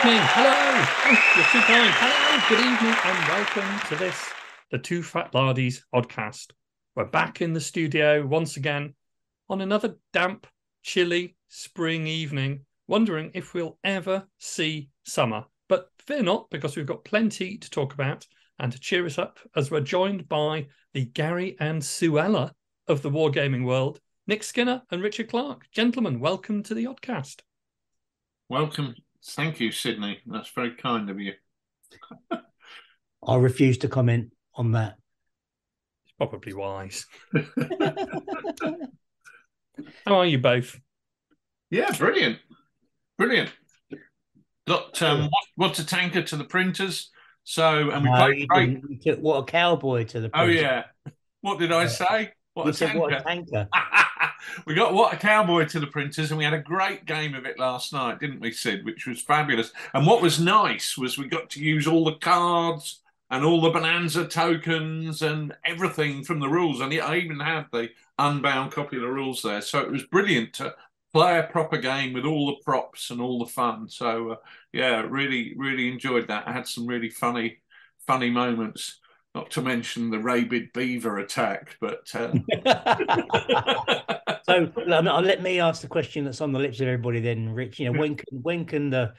evening. Hello. Oh, you're too kind. Hello. Good evening and welcome to this, the TooFatLardies Oddcast. We're back in the studio once again on another damp, chilly spring evening, wondering if we'll ever see summer. But fear not, because we've got plenty to talk about and to cheer us up as we're joined by the Gary and Suella of the wargaming world, Nick Skinner and Richard Clark. Gentlemen, welcome to the Oddcast. Welcome. Thank you, Sydney. That's very kind of you. I refuse to comment on that. It's probably wise. How are you both? Yeah, brilliant. Brilliant. Got water tanker to the printers. So, and we played great. You took what a cowboy to the Oh, printer. yeah. What did I say? You said what a tanker. We got what a cowboy to the printers, and we had a great game of it last night, didn't we, Sid? Which was fabulous. And what was nice was we got to use all the cards and all the Bonanza tokens and everything from the rules. And I even had the unbound copy of the rules there. So it was brilliant to play a proper game with all the props and all the fun. So, yeah, really, really enjoyed that. I had some really funny moments. Not to mention the rabid beaver attack, but So let me ask the question that's on the lips of everybody. Then, Rich, when can the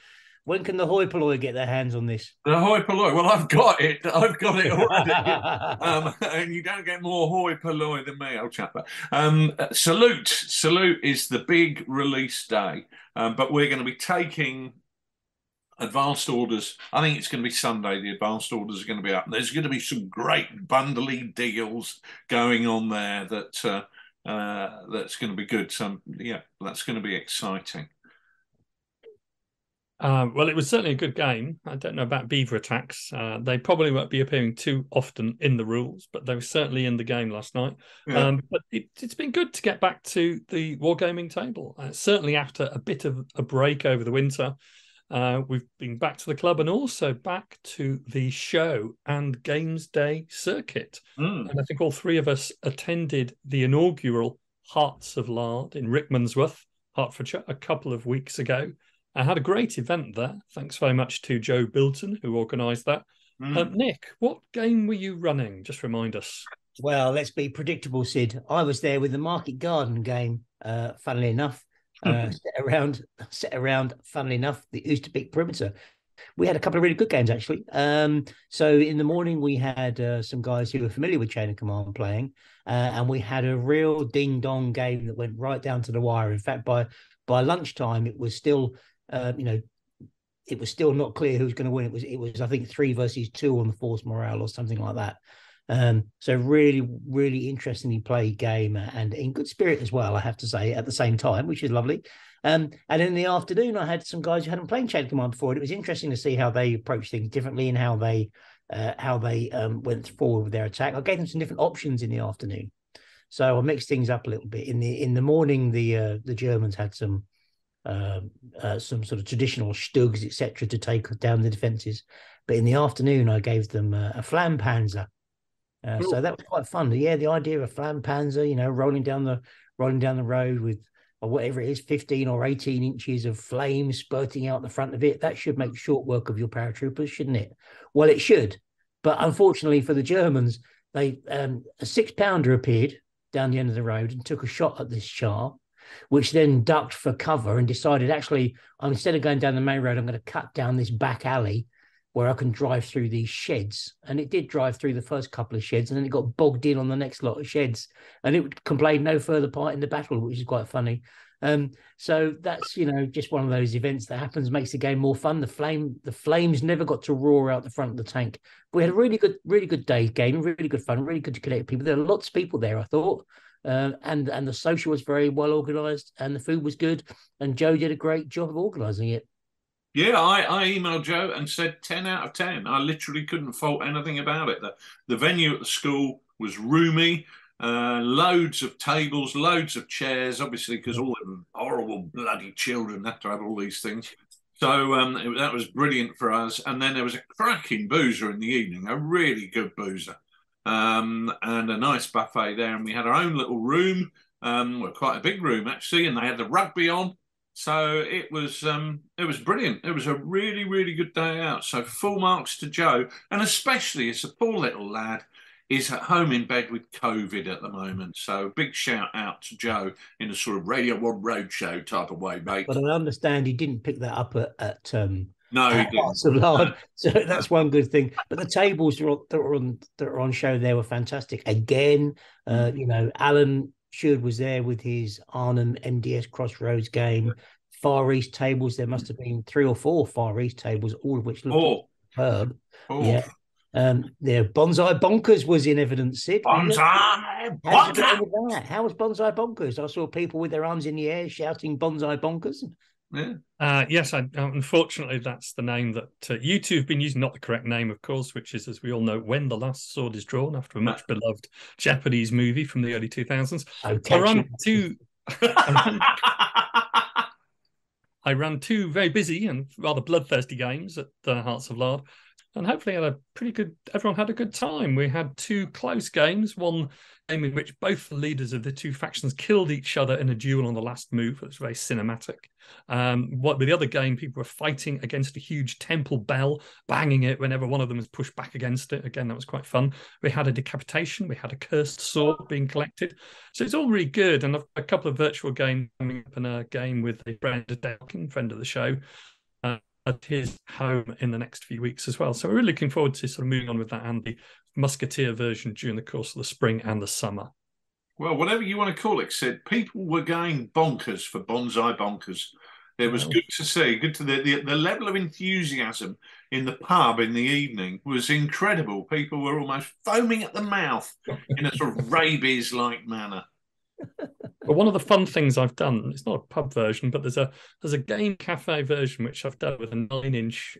hoi polloi get their hands on this? The hoi polloi. Well, I've got it already. And you don't get more hoi polloi than me, old chap. Salute is the big release day, but we're going to be taking advanced orders. I think it's going to be Sunday. The advanced orders are going to be up. There's going to be some great bundly deals going on there that's going to be good. So yeah, that's going to be exciting. Well, it was certainly a good game. I don't know about beaver attacks. They probably won't be appearing too often in the rules, but they were certainly in the game last night. Yeah. But it's been good to get back to the wargaming table. Certainly after a bit of a break over the winter. We've been back to the club and also back to the show and games day circuit. And I think all three of us attended the inaugural Hearts of Lard in Rickmansworth, Hertfordshire, a couple of weeks ago. I had a great event there. Thanks very much to Joe Bilton, who organised that. Nick, what game were you running? Just remind us. Well, let's be predictable, Sid. I was there with the Market Garden game, funnily enough. Set around, funnily enough, the Oosterbeek perimeter. We had a couple of really good games, actually. So in the morning, we had some guys who were familiar with Chain of Command playing, and we had a real ding-dong game that went right down to the wire. In fact, by lunchtime, it was still, it was still not clear who was going to win. It was, I think, 3 versus 2 on the force morale or something like that. So really, really interestingly played game and in good spirit as well, I have to say, at the same time, which is lovely. And in the afternoon, I had some guys who hadn't played Chain of Command before. And it was interesting to see how they approached things differently and how they went forward with their attack. I gave them some different options in the afternoon, so I mixed things up a little bit. In the morning, the Germans had some sort of traditional Stugs, etc., to take down the defences. But in the afternoon, I gave them a Flampanzer. So that was quite fun. Yeah, the idea of a Flampanzer, rolling down the road with whatever it is, 15 or 18 inches of flame spurting out the front of it. That should make short work of your paratroopers, shouldn't it? Well, it should. But unfortunately for the Germans, a 6-pounder appeared down the end of the road and took a shot at this char, which then ducked for cover and decided, actually, instead of going down the main road, I'm going to cut down this back alley where I can drive through these sheds. And it did drive through the first couple of sheds, and then it got bogged in on the next lot of sheds, and it played no further part in the battle, which is quite funny. So that's, just one of those events that happens, makes the game more fun. The flames never got to roar out the front of the tank. But we had a really good day game, really good fun, really good to connect with people. There were lots of people there, I thought. And the social was very well organised, and the food was good, and Joe did a great job of organising it. Yeah, I emailed Joe and said 10 out of 10. I literally couldn't fault anything about it. The venue at the school was roomy, loads of tables, loads of chairs, obviously, because all them horrible bloody children have to have all these things. So that was brilliant for us. And then there was a cracking boozer in the evening, a really good boozer, and a nice buffet there. And we had our own little room, quite a big room, actually, and they had the rugby on. So it was brilliant. It was a really, really good day out. So full marks to Joe, and especially as a poor little lad is at home in bed with COVID at the moment. So big shout out to Joe in a sort of Radio 1 Roadshow type of way, mate. But I understand he didn't pick that up at No, he Hearts didn't. of Lard, so that's one good thing. But the tables that are on show there were fantastic. Again, Alan Should was there with his Arnhem MDS Crossroads game. Far East tables, there must have been 3 or 4 Far East tables, all of which looked superb. Yeah. Bonsai Bonkers was in evidence, Sid. Bonsai Bonkers! How was Bonsai Bonkers? I saw people with their arms in the air shouting Bonsai Bonkers. Yeah. Yes, unfortunately, that's the name that U2 have been using, not the correct name, of course, which is, as we all know, When the Last Sword is Drawn, after a much beloved Japanese movie from the early 2000s. I ran 2 very busy and rather bloodthirsty games at the Hearts of Lard, and hopefully everyone had a good time. We had 2 close games, one game in which both the leaders of the 2 factions killed each other in a duel on the last move. It was very cinematic. With the other game, people were fighting against a huge temple bell, banging it whenever one of them was pushed back against it. Again, that was quite fun. We had a decapitation. We had a cursed sword being collected. So it's all really good. And I've got a couple of virtual games coming up, and a game with a Brenda Delkin, friend of the show, at his home in the next few weeks as well. So we're really looking forward to sort of moving on with that and the Musketeer version during the course of the spring and the summer. Well, whatever you want to call it, Sid, people were going bonkers for Bonsai Bonkers. It was good to see. Good to the level of enthusiasm in the pub in the evening was incredible. People were almost foaming at the mouth in a sort of rabies-like manner. But one of the fun things I've done, it's not a pub version, but there's a game cafe version which I've done with a 9-inch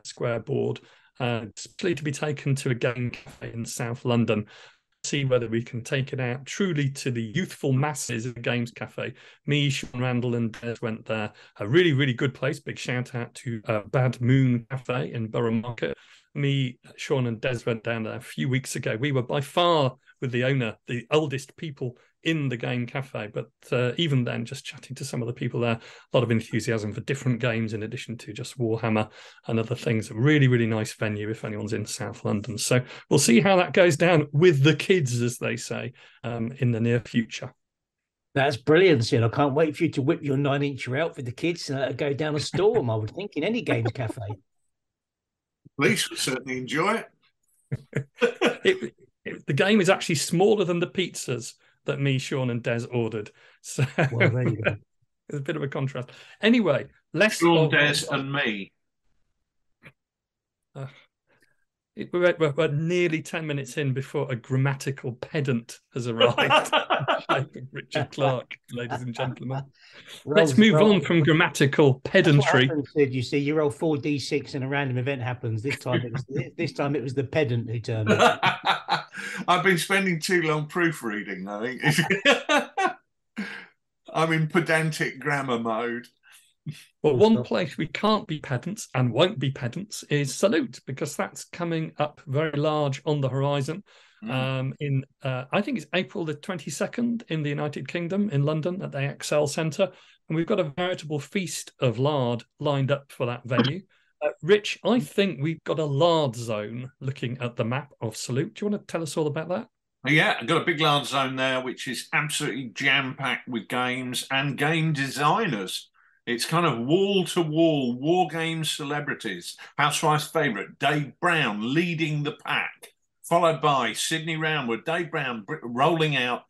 square board, especially to be taken to a game cafe in South London. See whether we can take it out truly to the youthful masses of the Games Cafe. Me, Sean Randall and Des went there. A really, really good place. Big shout out to Bad Moon Cafe in Borough Market. Me, Sean and Des went down there a few weeks ago. We were by far, with the owner, the oldest people in the game cafe, but even then, just chatting to some of the people there, a lot of enthusiasm for different games in addition to just Warhammer and other things. A really, really nice venue if anyone's in South London. So we'll see how that goes down with the kids, as they say, in the near future. That's brilliant, Sid. I can't wait for you to whip your 9-incher out for the kids and go down a storm, I would think, in any games cafe. Police would certainly enjoy it. The game is actually smaller than the pizzas that me, Sean, and Des ordered. So well, there you go. There's a bit of a contrast. Anyway, Sean, Des, and me. We're nearly 10 minutes in before a grammatical pedant has arrived. Richard Clark, ladies and gentlemen. Let's move on from grammatical pedantry. You see, you roll 4d6 and a random event happens. This time it was the pedant who turned up. I've been spending too long proofreading, I think. I'm in pedantic grammar mode. Well, one place we can't be pedants and won't be pedants is Salute, because that's coming up very large on the horizon. In I think it's April the 22nd in the United Kingdom, in London at the ExCeL Centre. And we've got a veritable feast of lard lined up for that venue. Rich, I think we've got a lard zone looking at the map of Salute. Do you want to tell us all about that? Yeah, I've got a big lard zone there, which is absolutely jam-packed with games and game designers. It's kind of wall-to-wall war game celebrities. Housewife's favourite, Dave Brown, leading the pack, followed by Sidney Roundwood. Dave Brown rolling out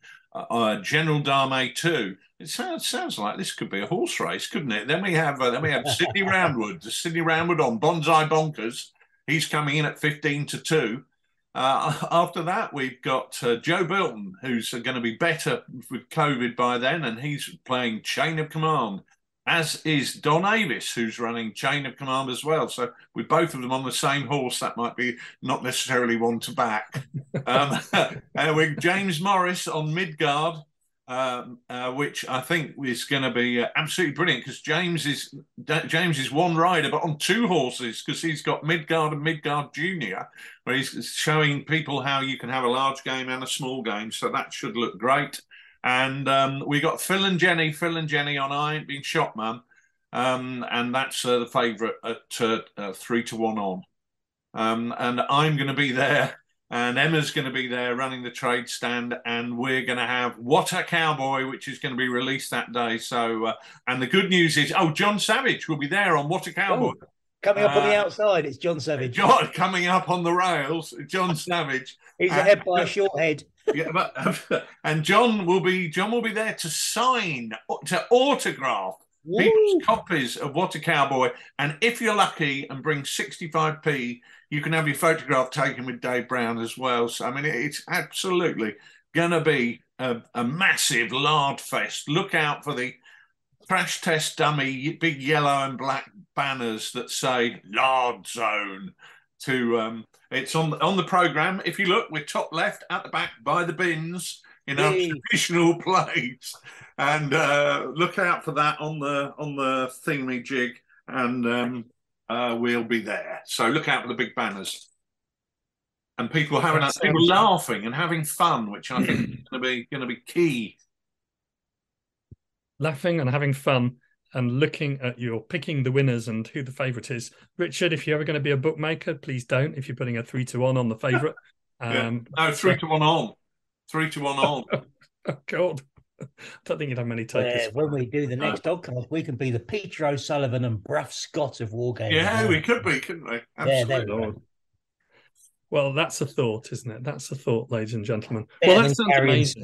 General Dame 2. It sounds like this could be a horse race, couldn't it? Then we have Sidney Roundwood. Sidney Roundwood on Bonsai Bonkers. He's coming in at 15-2. After that, we've got Joe Bilton, who's going to be better with COVID by then, and he's playing Chain of Command, as is Don Avis, who's running Chain of Command as well. So with both of them on the same horse, that might be not necessarily one to back. And with James Morris on Midgard, which I think is going to be absolutely brilliant, because James is one rider but on 2 horses, because he's got Midgard and Midgard Junior, where he's showing people how you can have a large game and a small game. So that should look great. And we got Phil and Jenny on I Ain't Been Shot, Mum. And that's the favourite at 3-1 on. And I'm going to be there, and Emma's going to be there running the trade stand, and we're going to have What a Cowboy, which is going to be released that day. So, and the good news is, John Savage will be there on What a Cowboy. Oh, coming up on the outside, it's John Savage. John coming up on the rails, John Savage. He's ahead by a short head. Yeah, and John will be there to sign, to autograph people's copies of What a Cowboy. And if you're lucky and bring 65p, you can have your photograph taken with Dave Brown as well. So, I mean, it's absolutely going to be a massive Lard fest. Look out for the crash test dummy, big yellow and black banners that say Lard Zone. It's on the programme. If you look, we're top left at the back by the bins in our traditional place, and look out for that on the thingy jig, and we'll be there. So look out for the big banners, and people laughing and having fun, which I think is going to be key. Laughing and having fun. And looking at picking the winners and who the favourite is. Richard, if you're ever going to be a bookmaker, please don't. If you're putting a 3-1 on the favourite. No, 3-1 on. 3-1 on. Oh, God. I don't think you'd have many takers. When we do the next Oddcast, we can be the Peter O'Sullivan and Bruff Scott of Wargames. Yeah, we could be, couldn't we? Absolutely. Well, that's a thought, isn't it? That's a thought, ladies and gentlemen. Well, that sounds amazing.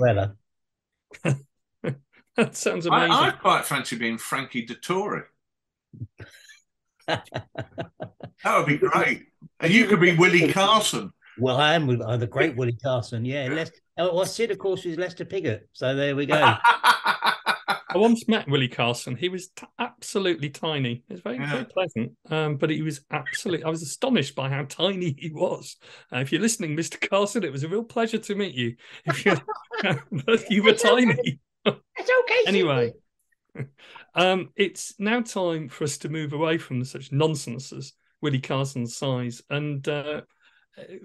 That sounds amazing. I quite fancy being Frankie Dettori. That would be great. And you could be Willie Carson. Well, I am the great Willie Carson. Yeah. Sid, of course, was Lester Piggott. So there we go. I once met Willie Carson. He was absolutely tiny. It was very pleasant. But he was I was astonished by how tiny he was. If you're listening, Mr. Carson, it was a real pleasure to meet you. But you were tiny. It's okay. Anyway, it's now time for us to move away from such nonsense as Willie Carson's size and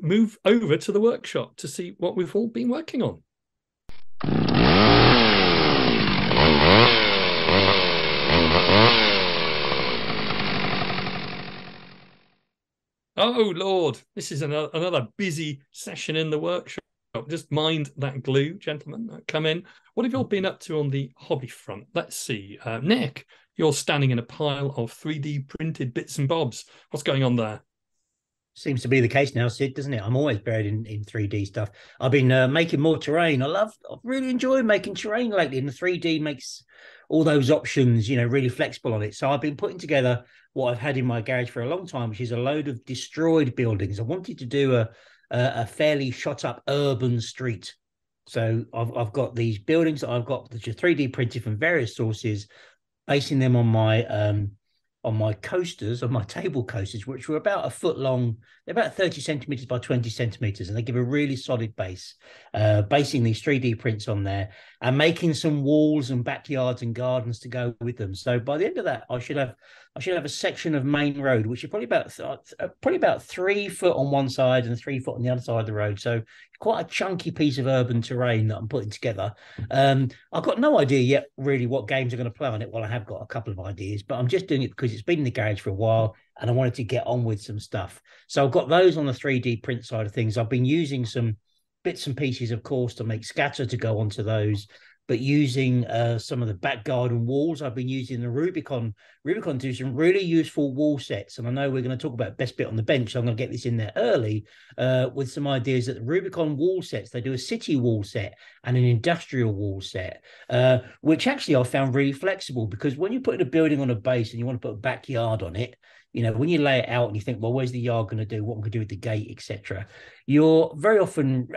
move over to the workshop to see what we've all been working on. Oh, Lord, this is another busy session in the workshop. Just mind that glue, gentlemen. Come in. What have you all been up to on the hobby front? Let's see. Nick, you're standing in a pile of 3D printed bits and bobs. What's going on there? Seems to be the case now, Sid, doesn't it? I'm always buried in 3D stuff. I've been making more terrain. I've really enjoyed making terrain lately, and the 3D makes all those options, really flexible on it. So I've been putting together what I've had in my garage for a long time, which is a load of destroyed buildings. I wanted to do a fairly shot up urban street. So I've got these buildings that I've got that are 3D printed from various sources, basing them on my coasters, on my table coasters, which were about a foot long. They're about 30 centimeters by 20 centimeters, and they give a really solid base, basing these 3D prints on there and making some walls and backyards and gardens to go with them. So by the end of that, I should have a section of main road, which is probably about 3 foot on one side and 3 foot on the other side of the road. So quite a chunky piece of urban terrain that I'm putting together. I've got no idea yet really what games are going to play on it. Well, I have got a couple of ideas, but I'm just doing it because it's been in the garage for a while and I wanted to get on with some stuff. So I've got those on the 3D print side of things. I've been using some bits and pieces, of course, to make scatter to go onto those, but using some of the back garden walls. I've been using the Rubicon to do some really useful wall sets. And I know we're going to talk about best bit on the bench, so I'm going to get this in there early with some ideas that the Rubicon wall sets, they do a city wall set and an industrial wall set, which actually I found really flexible, because when you put a building on a base and you want to put a backyard on it, when you lay it out and you think, well, where's the yard going to do? What am I going to do with the gate, etc.? You're very often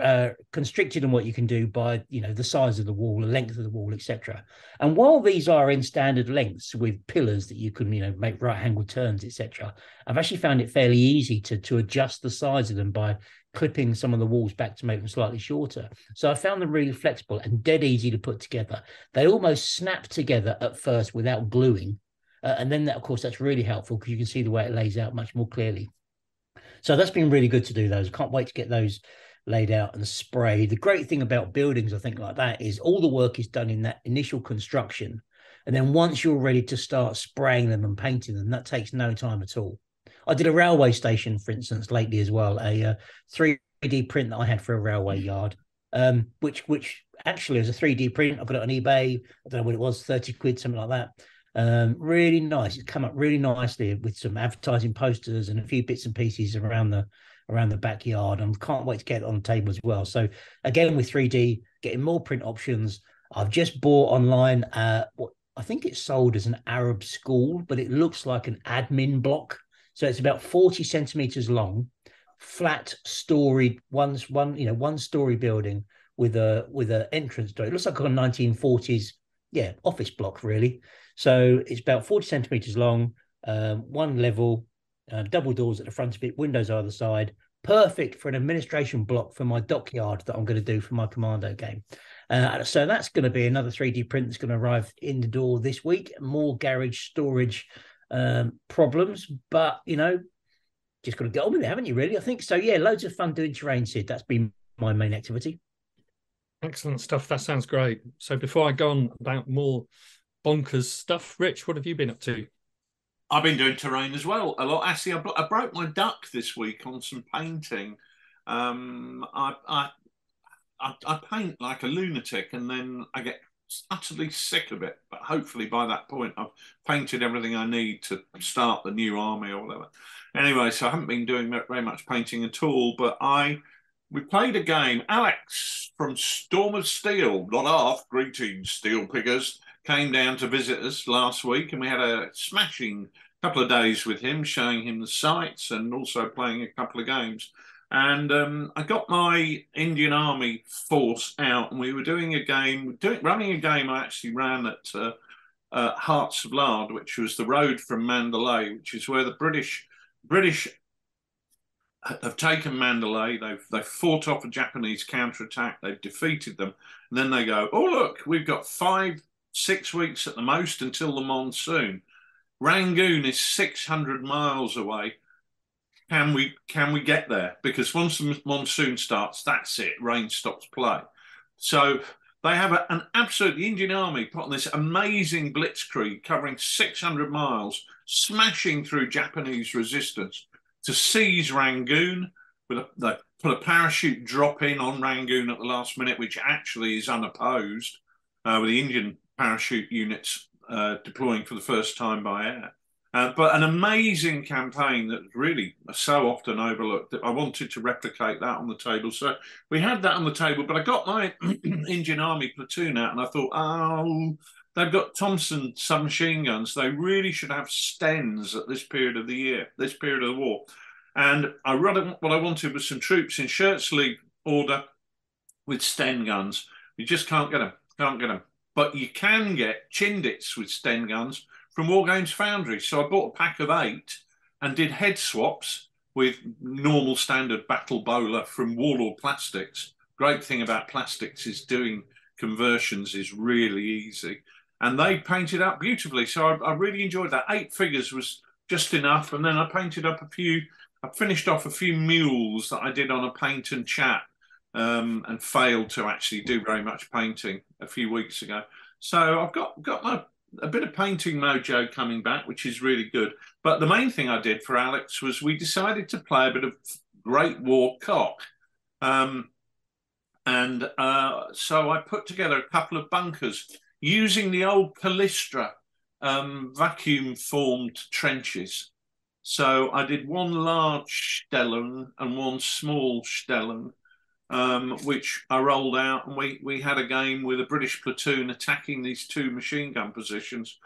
constricted in what you can do by, the size of the wall, the length of the wall, etc. And while these are in standard lengths with pillars that you can, make right-angle turns, etc., I've actually found it fairly easy to adjust the size of them by clipping some of the walls back to make them slightly shorter. So I found them really flexible and dead easy to put together. They almost snap together at first without gluing. And then, of course, that's really helpful because you can see the way it lays out much more clearly. So that's been really good to do those. I can't wait to get those laid out and sprayed. The great thing about buildings, I think, like that is all the work is done in that initial construction. And then once you're ready to start spraying them and painting them, that takes no time at all. I did a railway station, for instance, lately as well, a 3D print that I had for a railway yard, which actually was a 3D print. I got it on eBay. I don't know what it was, 30 quid, something like that. Really nice. It's come up really nicely with some advertising posters and a few bits and pieces around the backyard. And can't wait to get it on the table as well. So again, with 3D, getting more print options. I've just bought online what I think it's sold as an Arab school, but it looks like an admin block. So it's about 40 centimeters long, flat storied one story building with a entrance door. It looks like a 1940s office block really. So it's about 40 centimeters long, one level, double doors at the front of it, windows either side. Perfect for an administration block for my dockyard that I'm going to do for my Commando game. So that's going to be another 3D print that's going to arrive in the door this week. More garage storage problems, but just got to get on with it, haven't you, really? I think so. Yeah, loads of fun doing terrain, Sid. That's been my main activity. Excellent stuff. That sounds great. So before I go on about more bonkers stuff, Rich, what have you been up to? I've been doing terrain as well a lot. Actually, I broke my duck this week on some painting. I paint like a lunatic, and then I get utterly sick of it. But hopefully by that point, I've painted everything I need to start the new army or whatever. Anyway, so I haven't been doing very much painting at all. But we played a game. Alex from Storm of Steel, not half, greetings, Steel Pickers, came down to visit us last week, and we had a smashing couple of days with him, showing him the sights and also playing a couple of games. And I got my Indian Army force out, and we were doing a game, running a game I actually ran at Hearts of Lard, which was the road from Mandalay, which is where the British have taken Mandalay. They've fought off a Japanese counterattack. They've defeated them, and then they go, "Oh look, we've got 5-6 weeks at the most until the monsoon. Rangoon is 600 miles away. Can we get there? Because once the monsoon starts, that's it. Rain stops play." So they have the Indian Army put on this amazing blitzkrieg covering 600 miles, smashing through Japanese resistance to seize Rangoon. They put a parachute drop in on Rangoon at the last minute, which actually is unopposed, with the Indian parachute units deploying for the first time by air. But an amazing campaign that really so often overlooked that I wanted to replicate that on the table. So we had that on the table, but I got my Indian Army platoon out and I thought, oh, they've got Thompson submachine guns. They really should have Stens at this period of the year, this period of the war. And what I wanted was some troops in shirt sleeve order with Sten guns. You just can't get them. But you can get Chindits with Sten guns from War Games Foundry. So I bought a pack of 8 and did head swaps with normal standard battle bowler from Warlord Plastics. Great thing about plastics is doing conversions is really easy. And they painted up beautifully. So I really enjoyed that. 8 figures was just enough. And then I painted up I finished off a few mules that I did on a paint and chat and failed to actually do very much painting a few weeks ago. So I've got a bit of painting mojo coming back, which is really good. But the main thing I did for Alex was we decided to play a bit of Great War Cock. So I put together a couple of bunkers using the old Callistra vacuum-formed trenches. So I did one large Stellung and one small Stellung, which I rolled out, and we had a game with a British platoon attacking these 2 machine gun positions,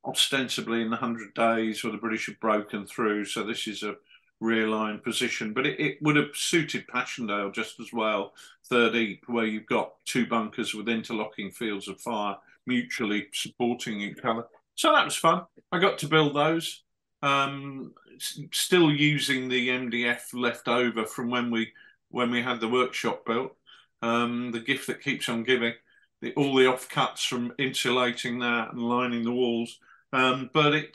ostensibly in the 100 days where the British have broken through. So this is a rear line position, but it would have suited Passchendaele just as well, Third Eep, where you've got 2 bunkers with interlocking fields of fire mutually supporting each other. So that was fun. I got to build those. Still using the MDF left over from when we had the workshop built, the gift that keeps on giving, all the offcuts from insulating that and lining the walls. But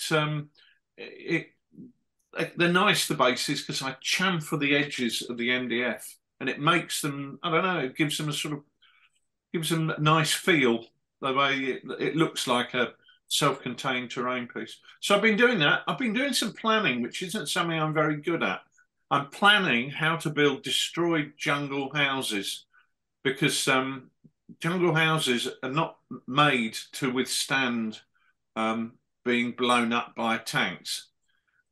they're nice, the bases, because I chamfer the edges of the MDF and it makes them, I don't know, it gives them a nice feel, the way it looks like a self-contained terrain piece. So I've been doing that. I've been doing some planning, which isn't something I'm very good at. I'm planning how to build destroyed jungle houses, because jungle houses are not made to withstand being blown up by tanks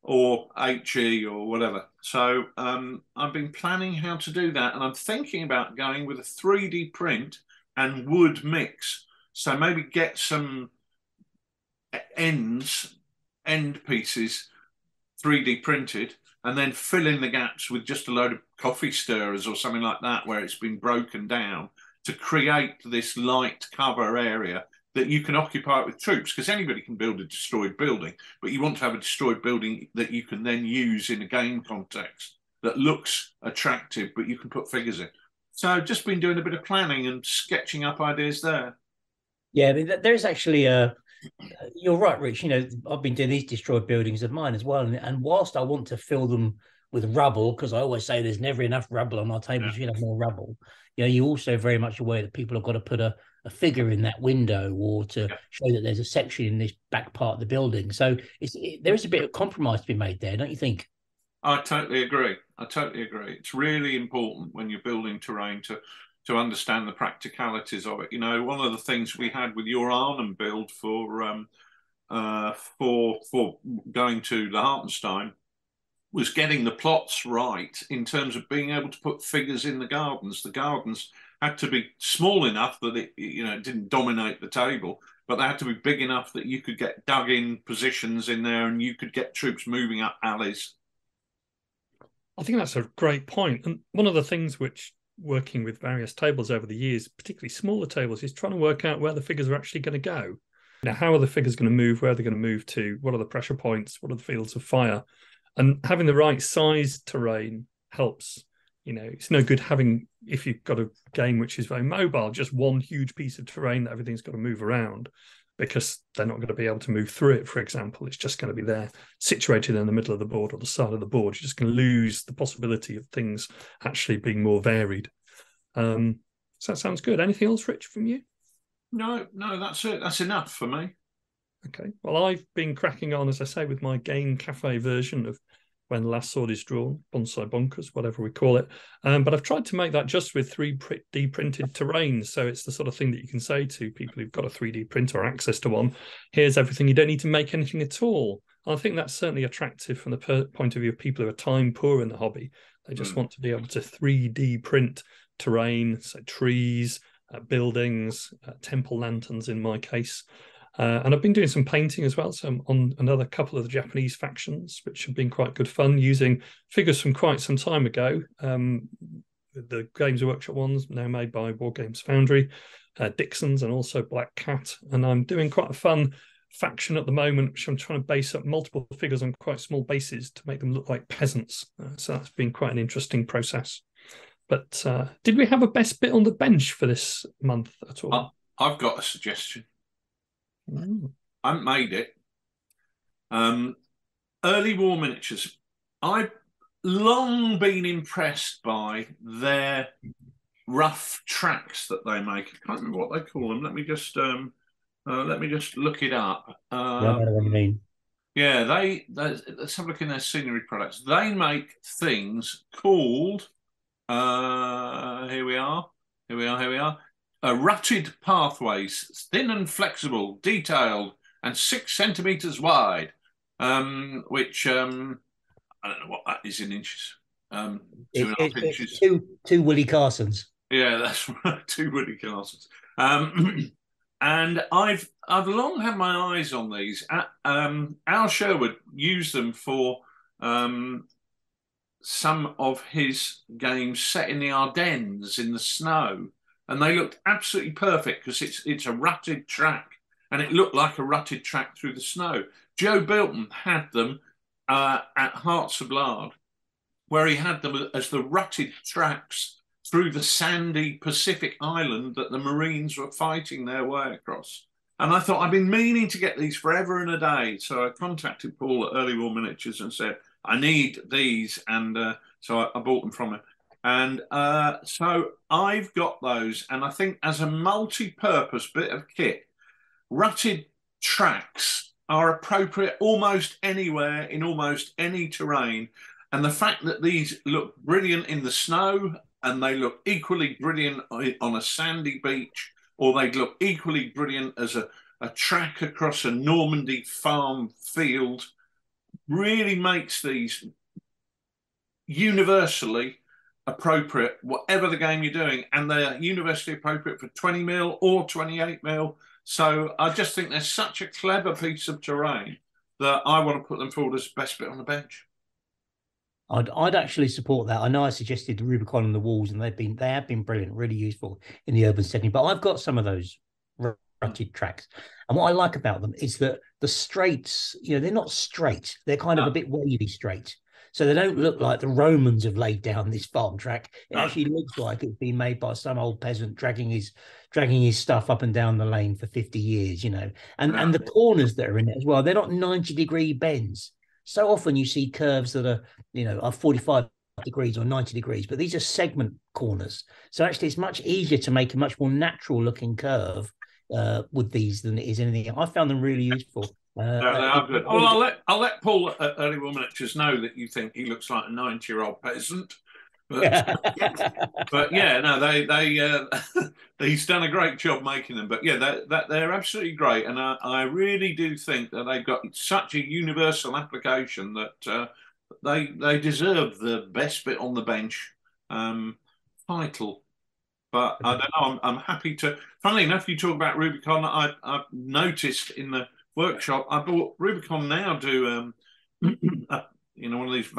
or HE or whatever. So I've been planning how to do that, and I'm thinking about going with a 3D print and wood mix. So maybe get some end pieces 3D printed, and then fill in the gaps with just a load of coffee stirrers or something like that, where it's been broken down, to create this light cover area that you can occupy with troops, because anybody can build a destroyed building, but you want to have a destroyed building that you can then use in a game context that looks attractive, but you can put figures in. So I've just been doing a bit of planning and sketching up ideas there. Yeah, I mean, there's actually you're right, Rich. You know, I've been doing these destroyed buildings of mine as well, and whilst I want to fill them with rubble, because I always say there's never enough rubble on our tables, you have more rubble. You know, you're also very much aware that people have got to put a figure in that window, or to show that there's a section in this back part of the building. So there is a bit of compromise to be made there, don't you think? I totally agree. I totally agree. It's really important when you're building terrain to understand the practicalities of it. You know, one of the things we had with your Arnhem build for going to the Hartenstein was getting the plots right in terms of being able to put figures in the gardens. The gardens had to be small enough that it didn't dominate the table, but they had to be big enough that you could get dug in positions in there, and you could get troops moving up alleys. I think that's a great point. And one of the things which, working with various tables over the years, particularly smaller tables, is trying to work out where the figures are actually going to go. Now, how are the figures going to move? Where are they going to move to? What are the pressure points? What are the fields of fire? And having the right size terrain helps. You know, it's no good having, if you've got a game which is very mobile, just one huge piece of terrain that everything's got to move around, because they're not going to be able to move through it, for example. It's just going to be there, situated in the middle of the board or the side of the board. You're just going to lose the possibility of things actually being more varied. So that sounds good. Anything else, Rich, from you? No, that's it. That's enough for me. Okay. Well, I've been cracking on, as I say, with my game cafe version of When the Last Sword is Drawn, Bonsai Bonkers, whatever we call it. But I've tried to make that just with 3D printed terrain. So it's the sort of thing that you can say to people who've got a 3D printer or access to one, here's everything. You don't need to make anything at all. And I think that's certainly attractive from the point of view of people who are time poor in the hobby. They just want to be able to 3D print terrain, so trees, buildings, temple lanterns in my case. And I've been doing some painting as well, so I'm on another couple of the Japanese factions, which have been quite good fun, using figures from quite some time ago. The Games Workshop ones, now made by War Games Foundry, Dixon's, and also Black Cat. And I'm doing quite a fun faction at the moment, which I'm trying to base up multiple figures on quite small bases to make them look like peasants. So that's been quite an interesting process. But did we have a best bit on the bench for this month at all? I've got a suggestion. I haven't made it. Early War Miniatures. I've long been impressed by their rough tracks that they make. I can't remember what they call them. Let me just look it up. Yeah, I know what you mean. Yeah, let's have a look in their scenery products. They make things called. Here we are. Rutted pathways, thin and flexible, detailed, and 6 centimeters wide. Which I don't know what that is in inches. 2.5 inches. Two Willie Carsons. Yeah, that's right. 2 Willie Carsons. And I've long had my eyes on these. Al Sherwood used them for some of his games set in the Ardennes in the snow, and they looked absolutely perfect because it's a rutted track, and it looked like a rutted track through the snow. Joe Bilton had them at Hearts of Lard, where he had them as the rutted tracks through the sandy Pacific island that the Marines were fighting their way across. And I thought, I've been meaning to get these forever and a day. So I contacted Paul at Early War Miniatures and said, I need these. And so I bought them from him. And so I've got those. And I think as a multi-purpose bit of kit, rutted tracks are appropriate almost anywhere in almost any terrain. And the fact that these look brilliant in the snow and they look equally brilliant on a sandy beach, or they'd look equally brilliant as a track across a Normandy farm field, really makes these universally appropriate, whatever the game you're doing. And they're universally appropriate for 20 mil or 28 mil. So I just think they're such a clever piece of terrain that I want to put them forward as best bit on the bench. I'd actually support that. I know I suggested the Rubicon and the walls, and they have been brilliant, really useful in the urban setting. But I've got some of those rutted tracks, and what I like about them is that the straights, they're not straight; they're kind of a bit wavy straight, so they don't look like the Romans have laid down this farm track. It actually looks like it's been made by some old peasant dragging his stuff up and down the lane for 50 years, And the corners that are in it as well, they're not 90-degree bends. So often you see curves that are 45 degrees or 90 degrees, but these are segment corners. So actually it's much easier to make a much more natural looking curve with these than it is anything. I found them really useful. They are good. Well, I'll let Paul at Early War Miniatures know that you think he looks like a 90-year-old peasant. But yeah, no, he's done a great job making them. But yeah, they're absolutely great, and I really do think that they've got such a universal application that they deserve the best bit on the bench title. But I don't know. I'm happy to. Funnily enough, you talk about Rubicon. I've noticed in the workshop I bought Rubicon now do one of these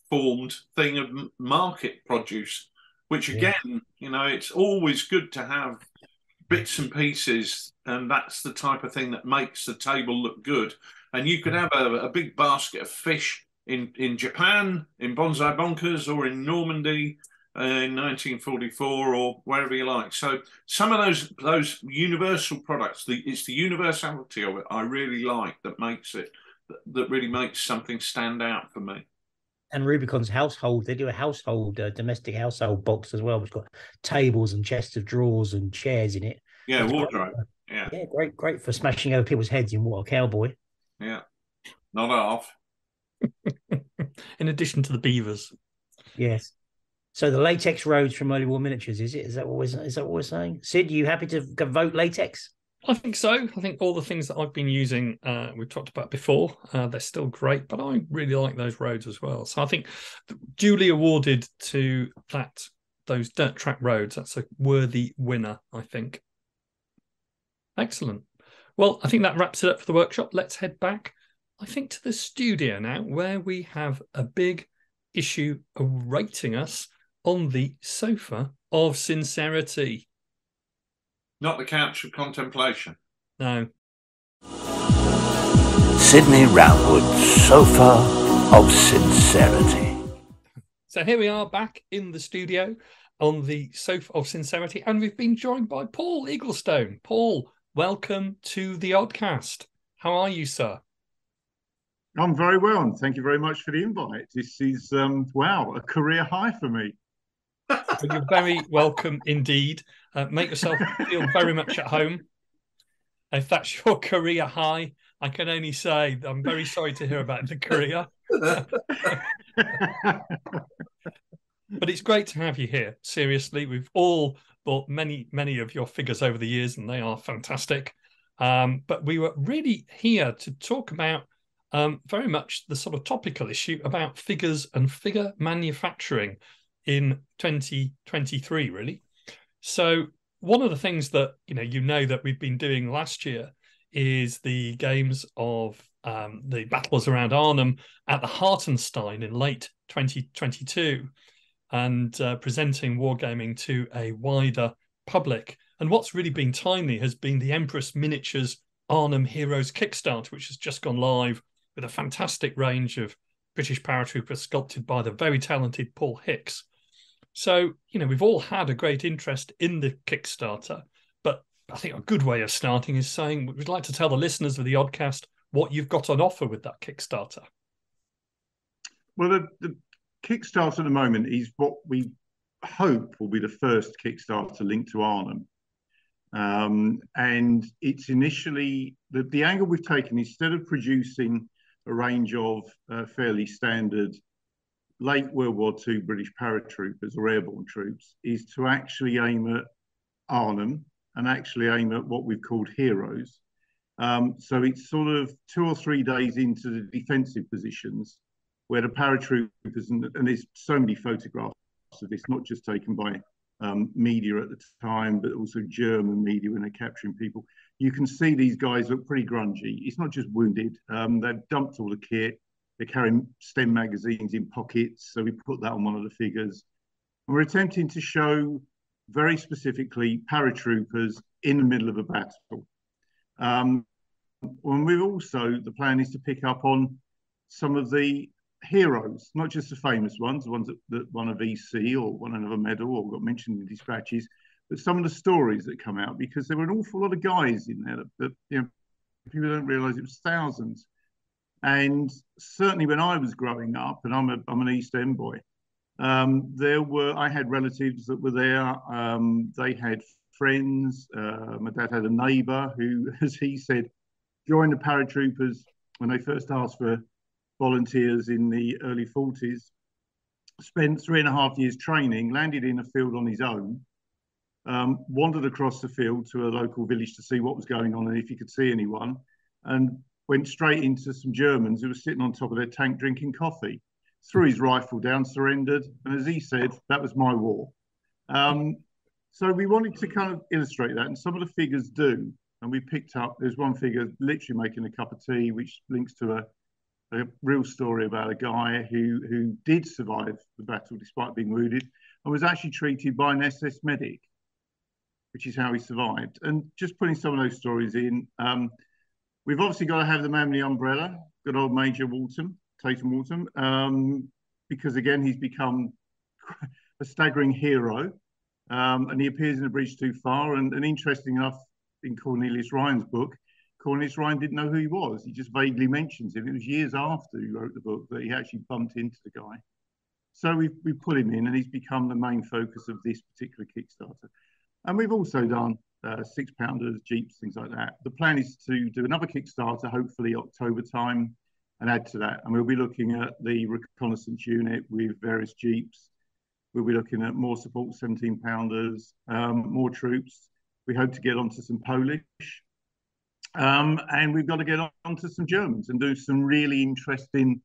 formed thing of market produce, which again, it's always good to have bits and pieces, and that's the type of thing that makes the table look good. And you could have a big basket of fish in Japan, in Bonsai Bonkers, or in Normandy in 1944, or wherever you like. So some of those universal products, it's the universality of it I really like that really makes something stand out for me. And Rubicon's household, they do a household, domestic household box as well, which got tables and chests of drawers and chairs in it. Yeah, wardrobe. Yeah, great for smashing over people's heads in What a Cowboy. Yeah, not half. In addition to the beavers. Yes. So the latex roads from Early War Miniatures, is it? Is that what we're saying? Sid, you happy to vote latex? I think so. I think all the things that I've been using, we've talked about before, they're still great, but I really like those roads as well. So I think duly awarded to those dirt track roads. That's a worthy winner, I think. Excellent. Well, I think that wraps it up for the workshop. Let's head back, I think, to the studio now, where we have a big issue awaiting us on the sofa of sincerity. Not the couch of contemplation. No. Sydney Roundwood's Sofa of Sincerity. So here we are back in the studio on the Sofa of Sincerity, and we've been joined by Paul Eaglestone. Paul, welcome to the Oddcast. How are you, sir? I'm very well, and thank you very much for the invite. This is, a career high for me. Well, you're very welcome indeed. Make yourself feel very much at home. If that's your career high, I can only say I'm very sorry to hear about the career. But it's great to have you here. Seriously, we've all bought many of your figures over the years, and they are fantastic. But we were really here to talk about very much the sort of topical issue about figures and figure manufacturing in 2023, really. So one of the things that that we've been doing last year is the games of the battles around Arnhem at the Hartenstein in late 2022, and presenting wargaming to a wider public. And what's really been timely has been the Empress Miniatures Arnhem Heroes Kickstarter, which has just gone live with a fantastic range of British paratroopers sculpted by the very talented Paul Hicks. So, we've all had a great interest in the Kickstarter, but I think a good way of starting is saying we'd like to tell the listeners of the Oddcast what you've got on offer with that Kickstarter. Well, the Kickstarter at the moment is what we hope will be the first Kickstarter linked to Arnhem. And it's initially, the angle we've taken, instead of producing a range of fairly standard late World War II British paratroopers or airborne troops, is to actually aim at Arnhem and actually aim at what we've called heroes. So it's sort of 2 or 3 days into the defensive positions where the paratroopers, and there's so many photographs of this, not just taken by media at the time, but also German media when they're capturing people. You can see these guys look pretty grungy. It's not just wounded. They've dumped all the kit. They're carrying STEM magazines in pockets. So we put that on one of the figures. And we're attempting to show very specifically paratroopers in the middle of a battle. And we've also, the plan is to pick up on some of the heroes, not just the famous ones, the ones that won a VC or won another medal or got mentioned in dispatches, but some of the stories that come out, because there were an awful lot of guys in there that you know, people don't realise it was thousands. And certainly when I was growing up, and I'm an East End boy, I had relatives that were there. They had friends. My dad had a neighbour who, as he said, joined the paratroopers when they first asked for volunteers in the early 40s, spent 3.5 years training, landed in a field on his own, wandered across the field to a local village to see what was going on and if he could see anyone, and went straight into some Germans who were sitting on top of their tank drinking coffee, threw his rifle down, surrendered, and as he said, that was my war. So we wanted to kind of illustrate that, and some of the figures do. And we picked up, there's one figure literally making a cup of tea, which links to a real story about a guy who did survive the battle despite being wounded and was actually treated by an SS medic, which is how he survived. And just putting some of those stories in, we've obviously got to have the man with the umbrella, good old Major Tatum Walton, because again, he's become a staggering hero. And he appears in A Bridge Too Far. And interesting enough, in Cornelius Ryan's book, Cornelius Ryan didn't know who he was. He just vaguely mentions him. It was years after he wrote the book that he actually bumped into the guy. So we put him in, and he's become the main focus of this particular Kickstarter. And we've also done 6-pounders, Jeeps, things like that. The plan is to do another Kickstarter, hopefully October time, and add to that. And we'll be looking at the reconnaissance unit with various Jeeps. We'll be looking at more support 17-pounders, more troops. We hope to get onto some Polish. And we've got to get onto some Germans and do some really interesting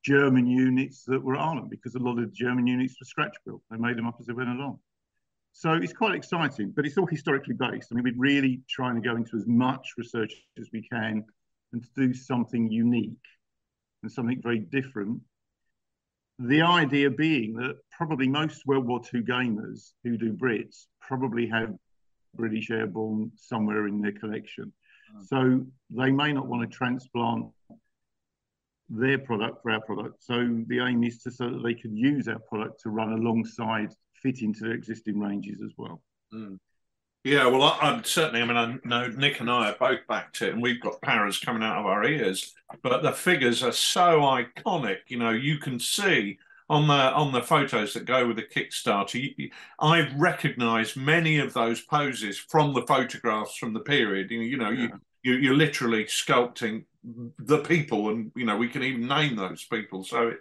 German units that were Arnhem, because a lot of the German units were scratch built. They made them up as they went along. So it's quite exciting, but it's all historically based. I mean, we're really trying to go into as much research as we can and to do something unique and something very different. The idea being that probably most World War II gamers who do Brits probably have British Airborne somewhere in their collection. So they may not want to transplant their product for our product. So the aim is so that they could use our product to run alongside, fit into their existing ranges as well. Yeah, well, I'm certainly, I mean, I know Nick and I are both backed it, and we've got paras coming out of our ears, but the figures are so iconic. You know, you can see on the photos that go with the Kickstarter, I've recognised many of those poses from the photographs from the period. You're literally sculpting the people, and you know, we can even name those people. So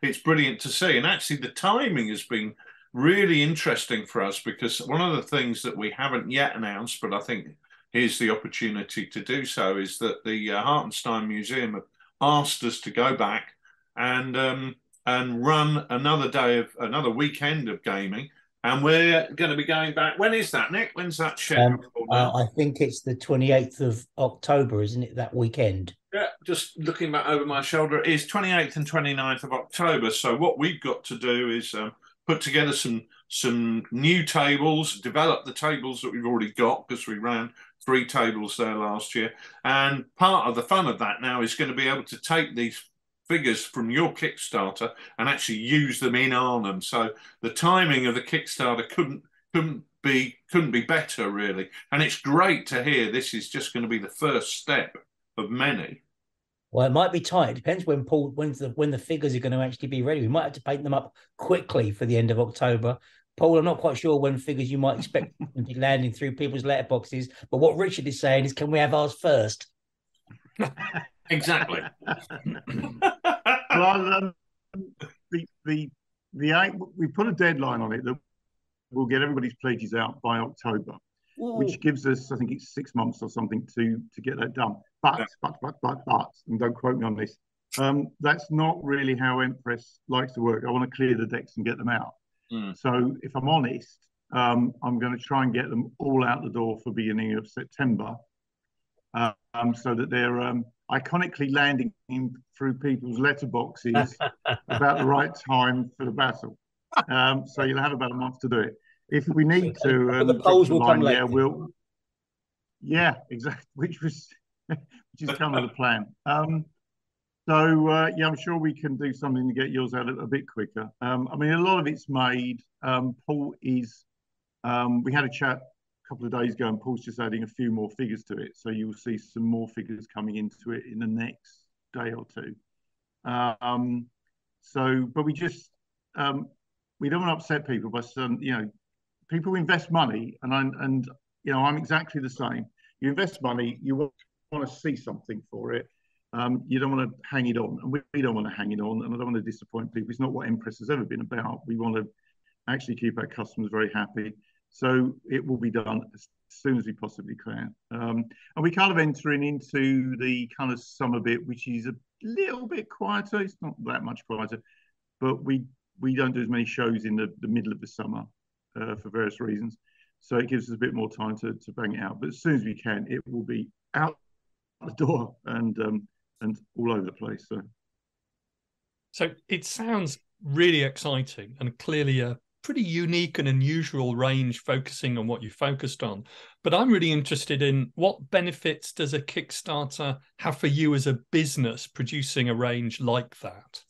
it's brilliant to see, and actually the timing has been really interesting for us, because one of the things that we haven't yet announced, but I think here's the opportunity to do so, is that the Hartenstein Museum have asked us to go back and run another weekend of gaming, and we're going to be going back. When is that, Nick? When's that scheduled? I think it's the 28th of October, isn't it, that weekend? Yeah, just looking back over my shoulder, it is 28th and 29th of October. So what we've got to do is put together some new tables, develop the tables that we've already got, because we ran 3 tables there last year. And part of the fun of that now is going to be able to take these figures from your Kickstarter and actually use them in Arnhem. So the timing of the Kickstarter couldn't be better, really. And it's great to hear this is just going to be the first step of many. Well, it might be tight. It depends when when the figures are going to actually be ready. We might have to paint them up quickly for the end of October. Paul, I'm not quite sure when figures you might expect to be landing through people's letterboxes, but what Richard is saying is, can we have ours first? Exactly. Well, we put a deadline on it that we'll get everybody's pledges out by October, which gives us, I think it's 6 months or something to get that done. But, and don't quote me on this, that's not really how Empress likes to work. I want to clear the decks and get them out. So if I'm honest, I'm going to try and get them all out the door for beginning of September, so that they're iconically landing through people's letterboxes about the right time for the battle. So you'll have about a month to do it. If we need to, the polls will come later. Exactly. Which is kind of the plan. I'm sure we can do something to get yours out a bit quicker. I mean, a lot of it's made. Paul is. We had a chat a couple of days ago, and Paul's just adding a few more figures to it. So you'll see some more figures coming into it in the next day or two. But we just we don't want to upset people by saying, people invest money, and I'm exactly the same. You invest money, you want to see something for it. You don't want to hang it on, and we don't want to hang it on, and I don't want to disappoint people. It's not what Empress has ever been about. We want to actually keep our customers very happy. So it will be done as soon as we possibly can. And we kind of entering into the kind of summer bit, which is a little bit quieter. It's not that much quieter, but we don't do as many shows in the middle of the summer for various reasons. So it gives us a bit more time to bang it out. But as soon as we can, it will be out the door and all over the place. So it sounds really exciting and clearly a pretty unique and unusual range focusing on what you focused on. But I'm really interested in what benefits does a Kickstarter have for you as a business producing a range like that?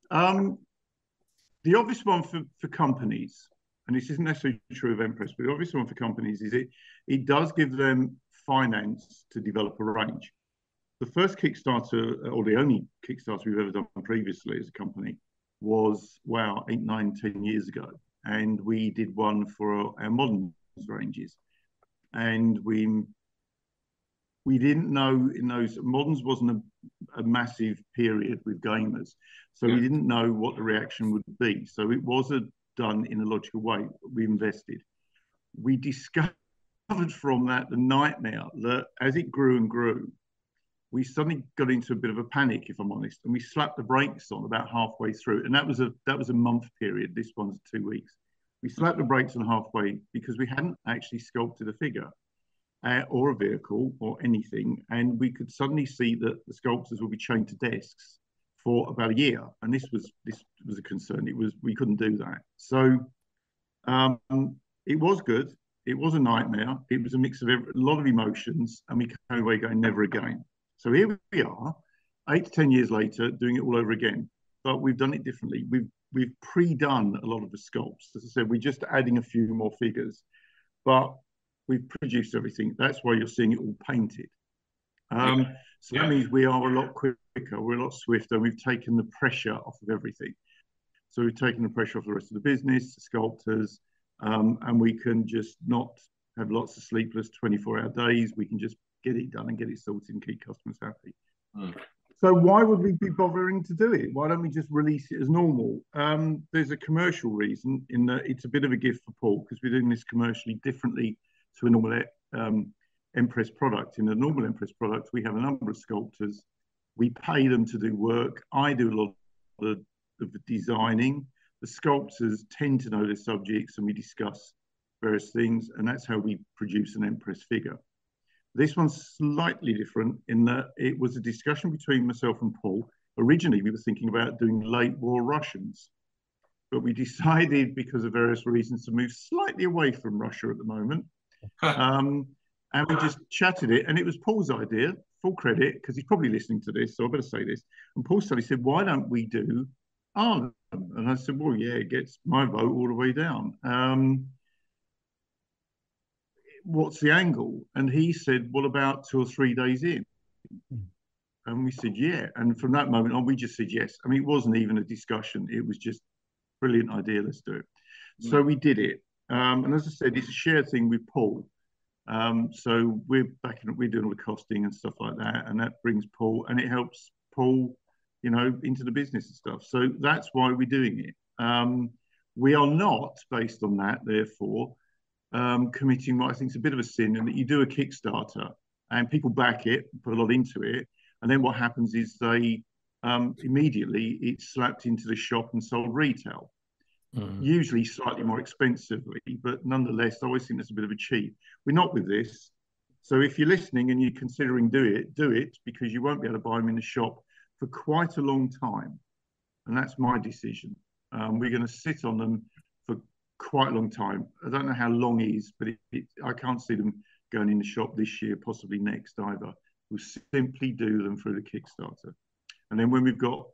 The obvious one for companies, and this isn't necessarily true of Empress, but the obvious one for companies is it does give them finance to develop a range. The first Kickstarter, or the only Kickstarter we've ever done previously as a company, was 8, 9, 10 years ago, and we did one for our modern ranges, and we didn't know in those moderns wasn't a massive period with gamers, so we didn't know what the reaction would be. So it was done in a logical way. We invested. We discovered from that the nightmare that as it grew and grew, we suddenly got into a bit of a panic, if I'm honest, and we slapped the brakes on about halfway through. And that was a month period. This one's 2 weeks. We slapped the brakes on halfway because we hadn't actually sculpted a figure or a vehicle or anything, and we could suddenly see that the sculptors would be chained to desks for about a year, and this was a concern. We couldn't do that. So it was good. It was a nightmare. It was a mix of a lot of emotions, and we came away going never again. So here we are, 8 to 10 years later, doing it all over again. But we've done it differently. We've pre-done a lot of the sculpts. As I said, we're just adding a few more figures, but we've produced everything. That's why you're seeing it all painted. So that means we are a lot quicker, we're a lot swifter. We've taken the pressure off of everything. So we've taken the pressure off the rest of the business, the sculptors, and we can just not have lots of sleepless 24-hour days. We can just get it done and get it sorted and keep customers happy. So why would we be bothering to do it? Why don't we just release it as normal? There's a commercial reason in that it's a bit of a gift for Paul, because we're doing this commercially differently to a normal Empress product. In a normal Empress product, we have a number of sculptors. We pay them to do work. I do a lot of the designing. The sculptors tend to know their subjects, and we discuss various things, and that's how we produce an Empress figure. This one's slightly different in that it was a discussion between myself and Paul. Originally, we were thinking about doing late war Russians, but we decided, because of various reasons, to move slightly away from Russia at the moment. And we just chatted it, and it was Paul's idea, full credit, because he's probably listening to this, so I better say this. And Paul suddenly said, why don't we do Arnhem? And I said, well, yeah, it gets my vote all the way down. What's the angle? And he said, what about 2 or 3 days in? And we said, yeah. And from that moment on, we just said yes. I mean, it wasn't even a discussion. It was just brilliant idea. Let's do it. So we did it. And as I said, it's a shared thing with Paul. So we're doing all the costing and stuff like that. And that brings Paul, and it helps Paul, into the business and stuff. So that's why we're doing it. We are not, based on that, therefore, committing what I think is a bit of a sin, and that you do a Kickstarter and people back it, put a lot into it. And then what happens is they immediately it's slapped into the shop and sold retail, usually slightly more expensively, but nonetheless, I always think that's a bit of a cheat. We're not with this. So if you're listening and you're considering do it because you won't be able to buy them in the shop for quite a long time. And that's my decision. We're going to sit on them for quite a long time. I don't know how long is, but I can't see them going in the shop this year, possibly next either. We'll simply do them through the Kickstarter. And then when we've got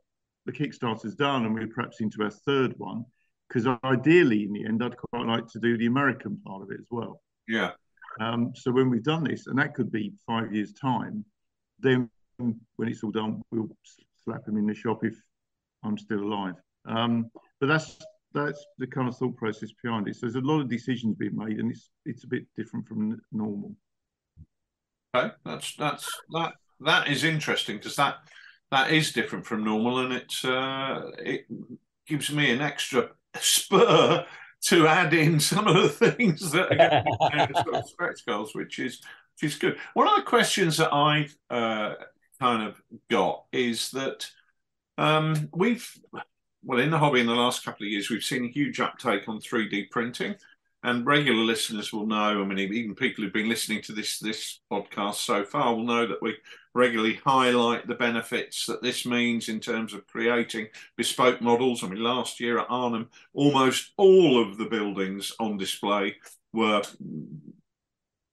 the Kickstarters done and we're perhaps into our third one, because ideally in the end, I'd quite like to do the American part of it as well. Yeah. So when we've done this, and that could be 5 years' time, then when it's all done, we'll slap them in the shop if I'm still alive. But that's the kind of thought process behind it. So there's a lot of decisions being made, and it's a bit different from normal. Okay, that is interesting, because that is different from normal, and it gives me an extra spur to add in some of the things that are sort of stretch goals, which is good. One of the questions that I've kind of got is that in the hobby in the last couple of years, we've seen a huge uptake on 3D printing. And regular listeners will know, I mean, even people who've been listening to this podcast so far will know that we regularly highlight the benefits that this means in terms of creating bespoke models. I mean, last year at Arnhem, almost all of the buildings on display were,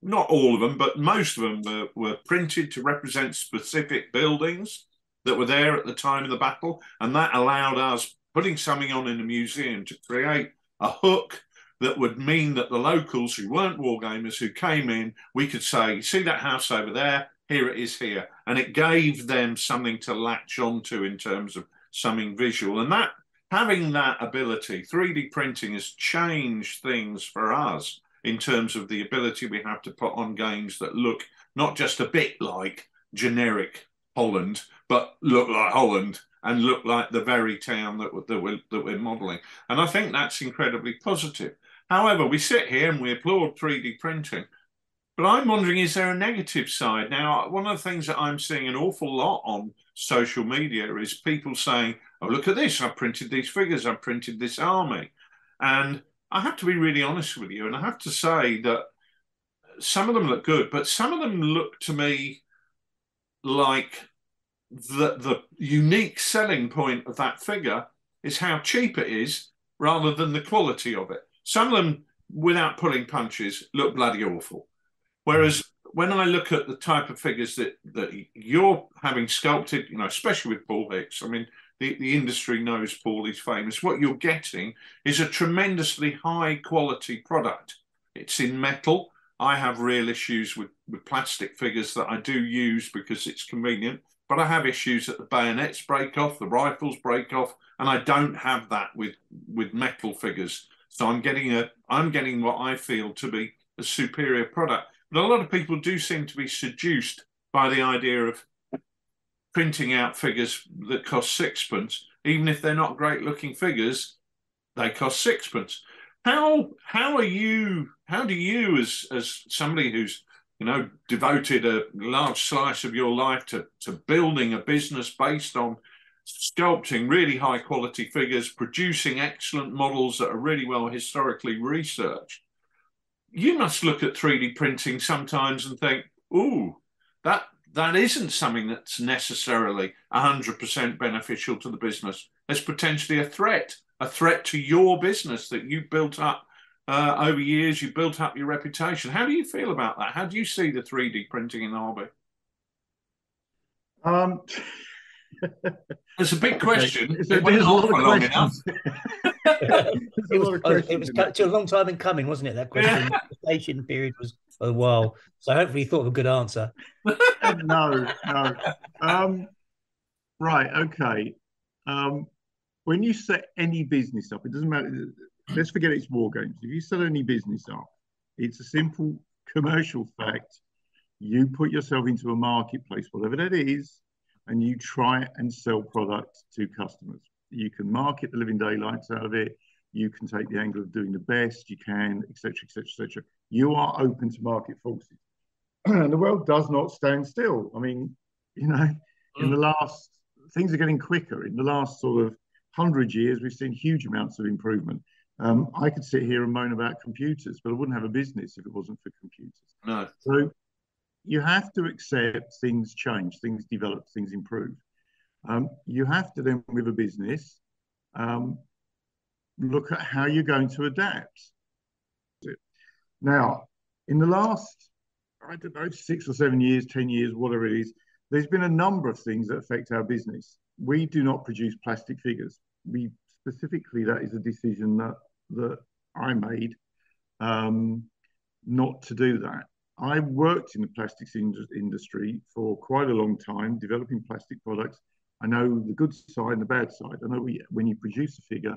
not all of them, but most of them were printed to represent specific buildings that were there at the time of the battle. And that allowed us, putting something on in a museum, to create a hook that would mean that the locals who weren't wargamers, who came in, we could say, see that house over there? Here it is here. And it gave them something to latch onto in terms of something visual. And that, having that ability, 3D printing has changed things for us in terms of the ability we have to put on games that look not just a bit like generic Holland, but look like Holland and look like the very town that we're modelling. And I think that's incredibly positive. However, we sit here and we applaud 3D printing, but I'm wondering, is there a negative side? Now, one of the things that I'm seeing an awful lot on social media is people saying, oh, look at this, I've printed these figures, I've printed this army. And I have to be really honest with you, and I have to say that some of them look good, but some of them look to me like the unique selling point of that figure is how cheap it is rather than the quality of it. Some of them, without pulling punches, look bloody awful. Whereas when I look at the type of figures that you're having sculpted, especially with Paul Hicks, I mean, the industry knows Paul, he's famous. What you're getting is a tremendously high quality product. It's in metal. I have real issues with plastic figures that I do use because it's convenient, but I have issues that the bayonets break off, the rifles break off, and I don't have that with metal figures. So I'm getting what I feel to be a superior product. But a lot of people do seem to be seduced by the idea of printing out figures that cost sixpence. Even if they're not great looking figures, they cost sixpence. How do you as somebody who's devoted a large slice of your life to building a business based on sculpting really high quality figures, producing excellent models that are really well historically researched, you must look at 3D printing sometimes and think, ooh, that isn't something that's necessarily 100% beneficial to the business. There's potentially a threat to your business that you built up over years. You built up your reputation. How do you feel about that? How do you see the 3D printing in the hobby? It's a big question. It went on for long enough. It was a long time in coming, wasn't it? That question. The gestation period was for a while. So hopefully you thought of a good answer. No, no. Right, okay. When you set any business up, it doesn't matter. Let's forget it's war games. If you set any business up, it's a simple commercial fact. You put yourself into a marketplace, whatever that is, and you try and sell products to customers. You can market the living daylights out of it. You can take the angle of doing the best you can, etc., etc., etc. You are open to market forces. And the world does not stand still. I mean, in the last, things are getting quicker. In the last sort of 100 years, we've seen huge amounts of improvement. I could sit here and moan about computers, but I wouldn't have a business if it wasn't for computers. No. So you have to accept things change, things develop, things improve. You have to then, with a business, look at how you're going to adapt. Now, in the last, I don't know, 6 or 7 years, 10 years, whatever it is, there's been a number of things that affect our business. We do not produce plastic figures. We specifically, that is a decision that I made not to do that. I worked in the plastics industry for quite a long time, developing plastic products. I know the good side and the bad side. I know when you produce a figure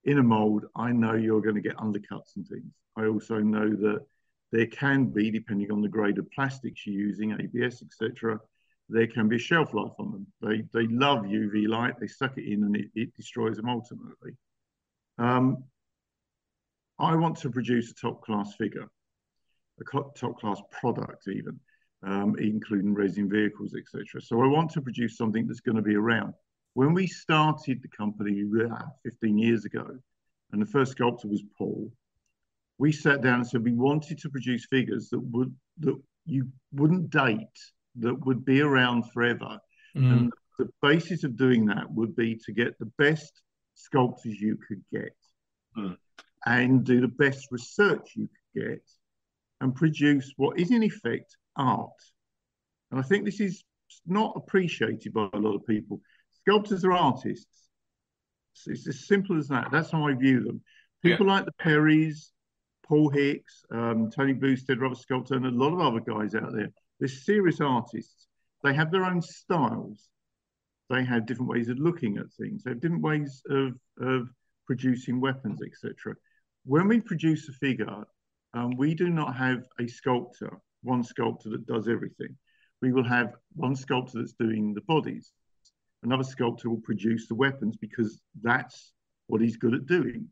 in a mold, I know you're going to get undercuts and things. I also know that there can be, depending on the grade of plastics you're using, ABS, etc., there can be a shelf life on them. They love UV light, they suck it in and it destroys them ultimately. I want to produce a top-class figure, a top-class product even, including resin vehicles, etc. So I want to produce something that's going to be around. When we started the company 15 years ago, and the first sculptor was Paul, we sat down and said we wanted to produce figures that you wouldn't date, that would be around forever. And the basis of doing that would be to get the best sculptors you could get and do the best research you could get and produce what is in effect art. And I think this is not appreciated by a lot of people. Sculptors are artists. It's as simple as that. That's how I view them. People like the Perrys, Paul Hicks, Tony Boosted, Robert Sculptor, and a lot of other guys out there. They're serious artists. They have their own styles. They have different ways of looking at things. They have different ways of producing weapons, etc. When we produce a figure, we do not have a sculptor, one sculptor that does everything. We will have one sculptor that's doing the bodies. Another sculptor will produce the weapons because that's what he's good at doing.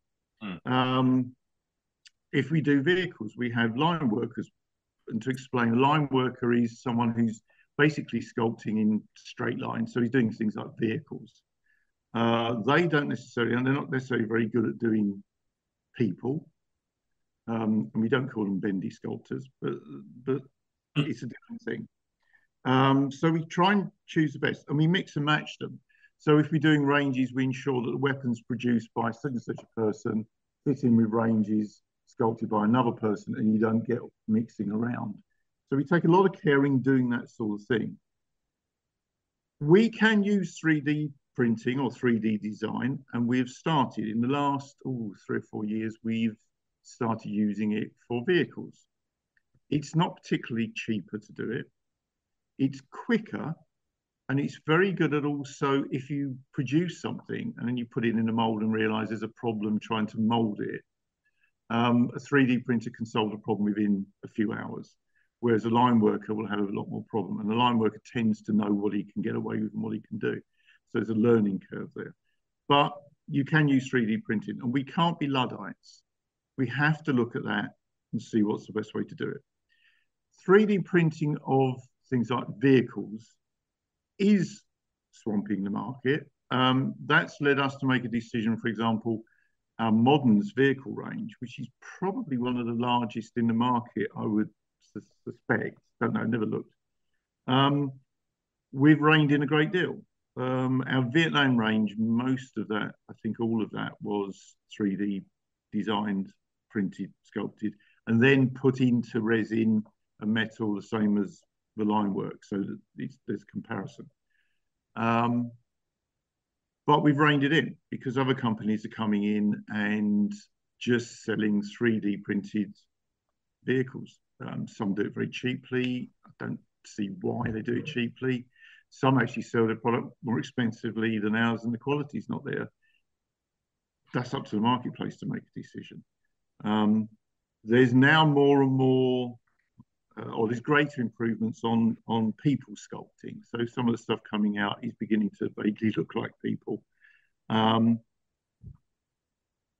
If we do vehicles, we have line workers. And to explain, a line worker is someone who's basically sculpting in straight lines. So he's doing things like vehicles. They don't necessarily, and they're not necessarily very good at doing people. And we don't call them bendy sculptors, but it's a different thing. So we try and choose the best, and we mix and match them. So if we're doing ranges, we ensure that the weapons produced by such and such a person fit in with ranges sculpted by another person, and you don't get mixing around. So we take a lot of care in doing that sort of thing. We can use 3D printing or 3D design, and we've started in the last 3 or 4 years, we've started using it for vehicles. It's not particularly cheaper to do it. It's quicker, and it's very good at also, if you produce something and then you put it in a mold and realize there's a problem trying to mold it, a 3D printer can solve the problem within a few hours, whereas a line worker will have a lot more problem. And the line worker tends to know what he can get away with and what he can do. So there's a learning curve there. But you can use 3D printing, and we can't be Luddites. We have to look at that and see what's the best way to do it. 3D printing of things like vehicles is swamping the market. That's led us to make a decision, for example, our Moderns vehicle range, which is probably one of the largest in the market, I would suspect. Don't know, never looked. We've reined in a great deal. Our Vietnam range, most of that, I think all of that was 3D designed, printed, sculpted, and then put into resin and metal, the same as the line work, so that there's comparison. But we've reined it in because other companies are coming in and just selling 3D printed vehicles. Some do it very cheaply. I don't see why they do it cheaply. Some actually sell their product more expensively than ours, and the quality's not there. That's up to the marketplace to make a decision. There's now more and more, or there's greater improvements on people sculpting. So some of the stuff coming out is beginning to vaguely look like people.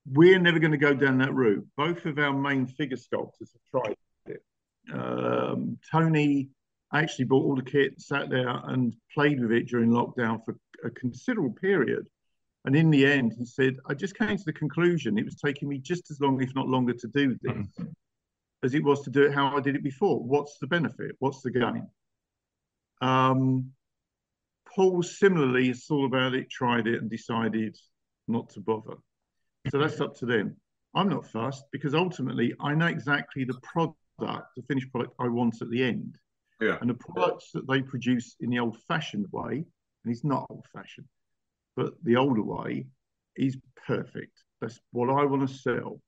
We're never going to go down that route. Both of our main figure sculptors have tried it. Tony actually bought all the kit, sat there and played with it during lockdown for a considerable period. And in the end, he said, I just came to the conclusion it was taking me just as long, if not longer, to do this as it was to do it how I did it before. What's the benefit? What's the gain? Paul similarly has thought about it, tried it, and decided not to bother. So that's up to them. I'm not fussed because ultimately I know exactly the product, the finished product I want at the end. Yeah. And the products that they produce in the old-fashioned way, and it's not old-fashioned, but the older way is perfect. That's what I want to sell.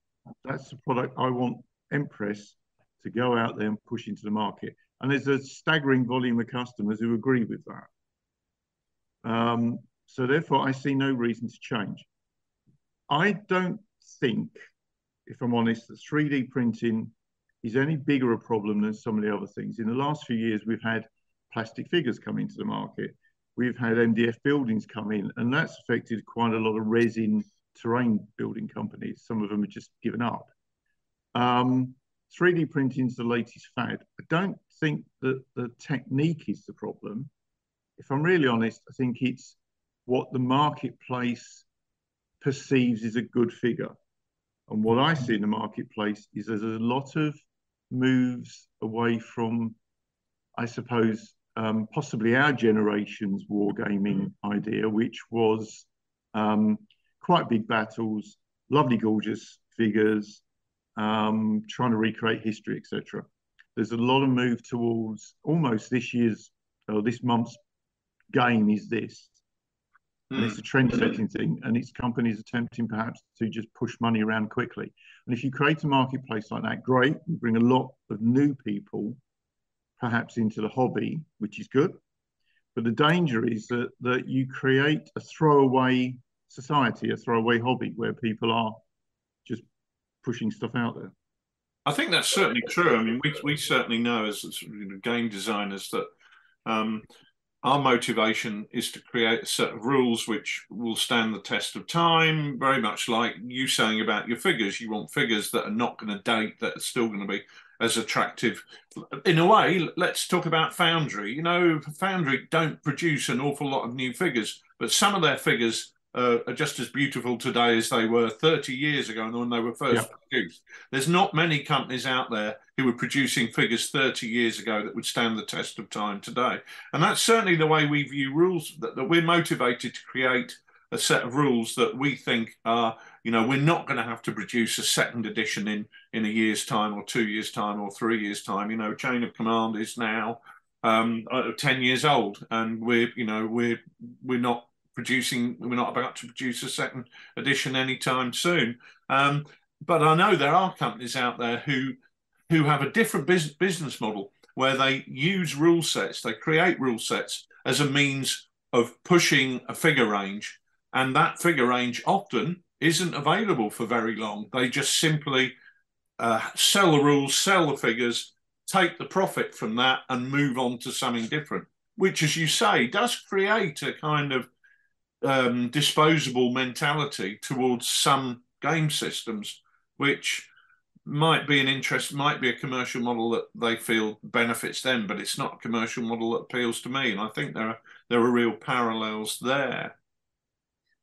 That's the product I want Empress to go out there and push into the market. And there's a staggering volume of customers who agree with that. So therefore, I see no reason to change. I don't think, if I'm honest, that 3D printing is any bigger a problem than some of the other things. In the last few years, we've had plastic figures come into the market. We've had MDF buildings come in, and that's affected quite a lot of resin terrain building companies. Some of them have just given up. 3D printing is the latest fad. I don't think that the technique is the problem. If I'm really honest, I think it's what the marketplace perceives as a good figure. And what I see in the marketplace is there's a lot of moves away from, I suppose, possibly our generation's wargaming idea, which was quite big battles, lovely, gorgeous figures, trying to recreate history, etc. There's a lot of move towards almost this month's game is this. And it's a trend-setting thing, and it's companies attempting perhaps to just push money around quickly. And if you create a marketplace like that, great, you bring a lot of new people perhaps into the hobby, which is good. But the danger is that you create a throwaway society, a throwaway hobby where people are just pushing stuff out there. I think that's certainly true. I mean, we certainly know as game designers that our motivation is to create a set of rules which will stand the test of time, very much like you saying about your figures. You want figures that are not going to date, that are still going to be as attractive. In a way, let's talk about Foundry. You know, Foundry don't produce an awful lot of new figures, but some of their figures are just as beautiful today as they were 30 years ago and when they were first produced. There's not many companies out there who were producing figures 30 years ago that would stand the test of time today. And that's certainly the way we view rules, that we're motivated to create a set of rules that we think are, you know, we're not going to have to produce a second edition in a year's time or 2 years' time or 3 years' time. You know, Chain of Command is now 10 years old, and we're not about to produce a second edition anytime soon. But I know there are companies out there who have a different business model where they use rule sets, they create rule sets as a means of pushing a figure range, and that figure range often isn't available for very long. They just simply sell the rules, sell the figures, take the profit from that and move on to something different, which, as you say, does create a kind of disposable mentality towards some game systems, which might be a commercial model that they feel benefits them, but it's not a commercial model that appeals to me. And I think there are real parallels there.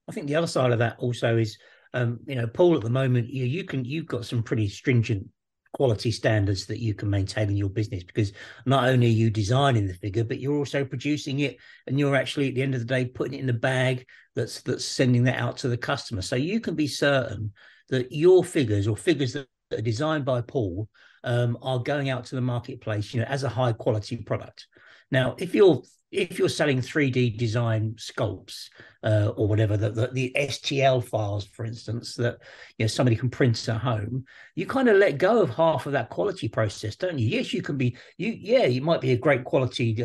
I think the other side of that also is, Paul, at the moment, you've got some pretty stringent quality standards that you can maintain in your business, because not only are you designing the figure, but you're also producing it, and you're actually at the end of the day putting it in the bag that's sending that out to the customer. So you can be certain that your figures, or figures that are designed by Paul, are going out to the marketplace, as a high quality product. Now, if you're selling 3D design sculpts or whatever, the STL files, for instance, that somebody can print at home, you kind of let go of half of that quality process, don't you? Yes, you can be you might be a great quality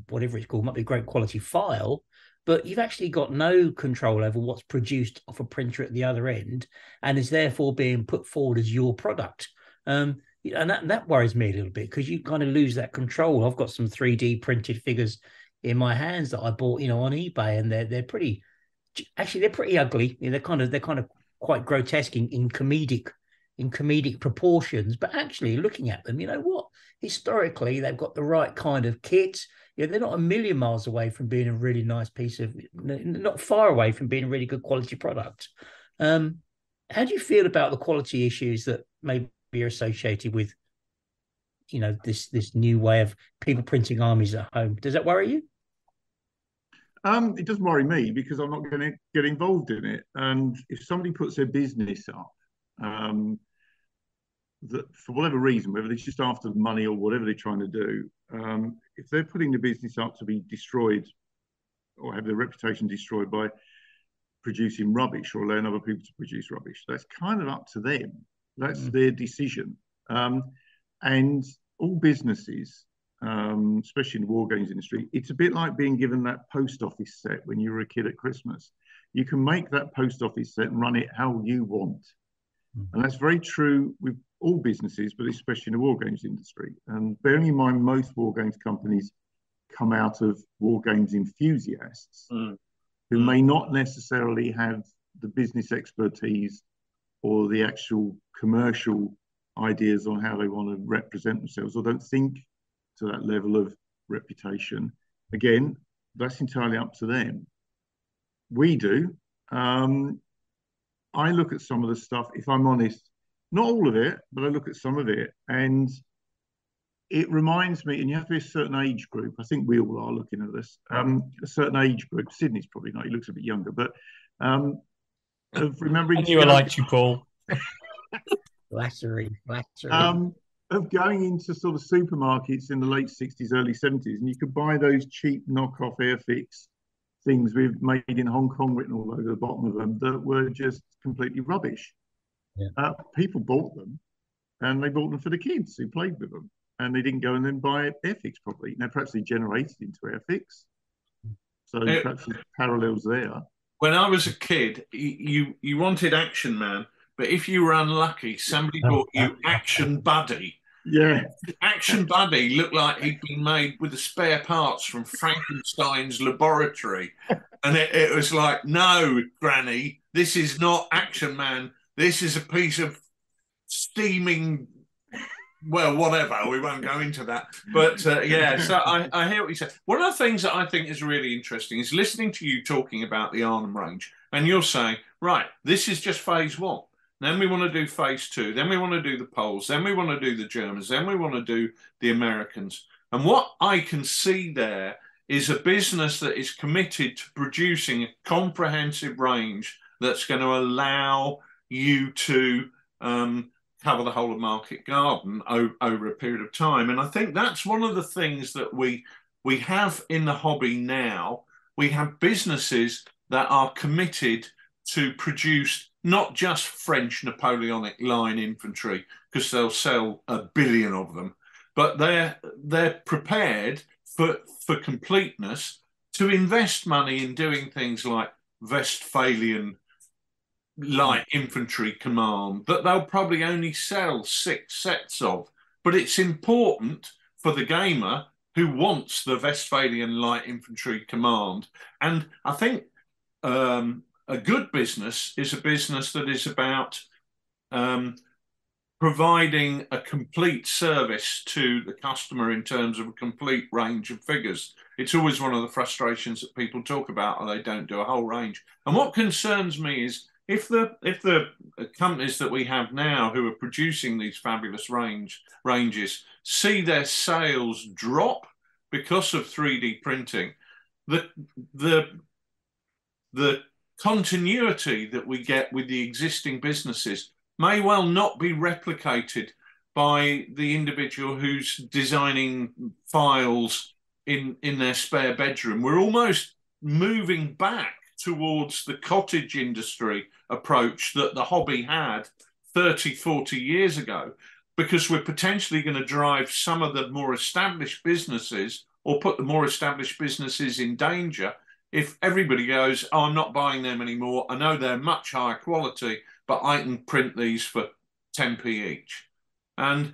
whatever it's called, might be a great quality file, but you've actually got no control over what's produced off a printer at the other end, and is therefore being put forward as your product. And that worries me a little bit, because you kind of lose that control. I've got some 3D printed figures in my hands that I bought, on eBay, and they're pretty ugly. They're kind of quite grotesque in comedic proportions. But actually, looking at them, historically they've got the right kind of kit. They're not a million miles away from being a really nice piece of, not far away from being a really good quality product. How do you feel about the quality issues that maybe are associated with, this new way of people printing armies at home? Does that worry you? It doesn't worry me, because I'm not going to get involved in it. And if somebody puts their business up, that for whatever reason, whether it's just after the money or whatever they're trying to do, if they're putting the business up to be destroyed or have their reputation destroyed by producing rubbish or allowing other people to produce rubbish, that's kind of up to them. That's their decision. And all businesses, especially in the war games industry, it's a bit like being given that post office set when you were a kid at Christmas. You can make that post office set and run it how you want. And that's very true with all businesses, but especially in the war games industry. And bearing in mind, most war games companies come out of war games enthusiasts who may not necessarily have the business expertise or the actual commercial ideas on how they want to represent themselves, or don't think to that level of reputation. Again, that's entirely up to them. We do. I look at some of the stuff, if I'm honest, not all of it, but I look at some of it, and it reminds me, and you have to be a certain age group, I think we all are looking at this, a certain age group. Sydney's probably not, he looks a bit younger, but of remembering... I knew I liked you, Paul. Flattery. Of going into sort of supermarkets in the late 60s, early 70s, and you could buy those cheap knockoff Airfix things with made in Hong Kong written all over the bottom of them that were just completely rubbish. Yeah. People bought them, and they bought them for the kids who played with them, and they didn't go and then buy Airfix properly. Now, perhaps they generated into Airfix, so perhaps there's parallels there. When I was a kid, you wanted Action Man, but if you were unlucky, somebody bought you Action Buddy. Yeah. Action Buddy looked like he'd been made with the spare parts from Frankenstein's laboratory. And it was like, no, Granny, this is not Action Man. This is a piece of steaming, well, whatever. We won't go into that. But yeah, so I hear what you said. One of the things that I think is really interesting is listening to you talking about the Arnhem range. And you're saying, right, this is just phase one. Then we want to do phase two. Then we want to do the Poles. Then we want to do the Germans. Then we want to do the Americans. And what I can see there is a business that is committed to producing a comprehensive range that's going to allow you to cover the whole of Market Garden over a period of time. And I think that's one of the things that we have in the hobby now. We have businesses that are committed to produce not just French Napoleonic line infantry, because they'll sell 1 billion of them, but they're prepared for completeness to invest money in doing things like Westphalian light infantry command that they'll probably only sell 6 sets of. But it's important for the gamer who wants the Westphalian light infantry command. And I think a good business is a business that is about providing a complete service to the customer in terms of a complete range of figures. It's always one of the frustrations that people talk about, or they don't do a whole range. And what concerns me is if the companies that we have now who are producing these fabulous ranges see their sales drop because of 3D printing, the continuity that we get with the existing businesses may well not be replicated by the individual who's designing files in their spare bedroom. We're almost moving back towards the cottage industry approach that the hobby had 30, 40 years ago, because we're potentially going to drive some of the more established businesses, or put the more established businesses in danger if everybody goes, oh, I'm not buying them anymore. I know they're much higher quality, but I can print these for 10p each. And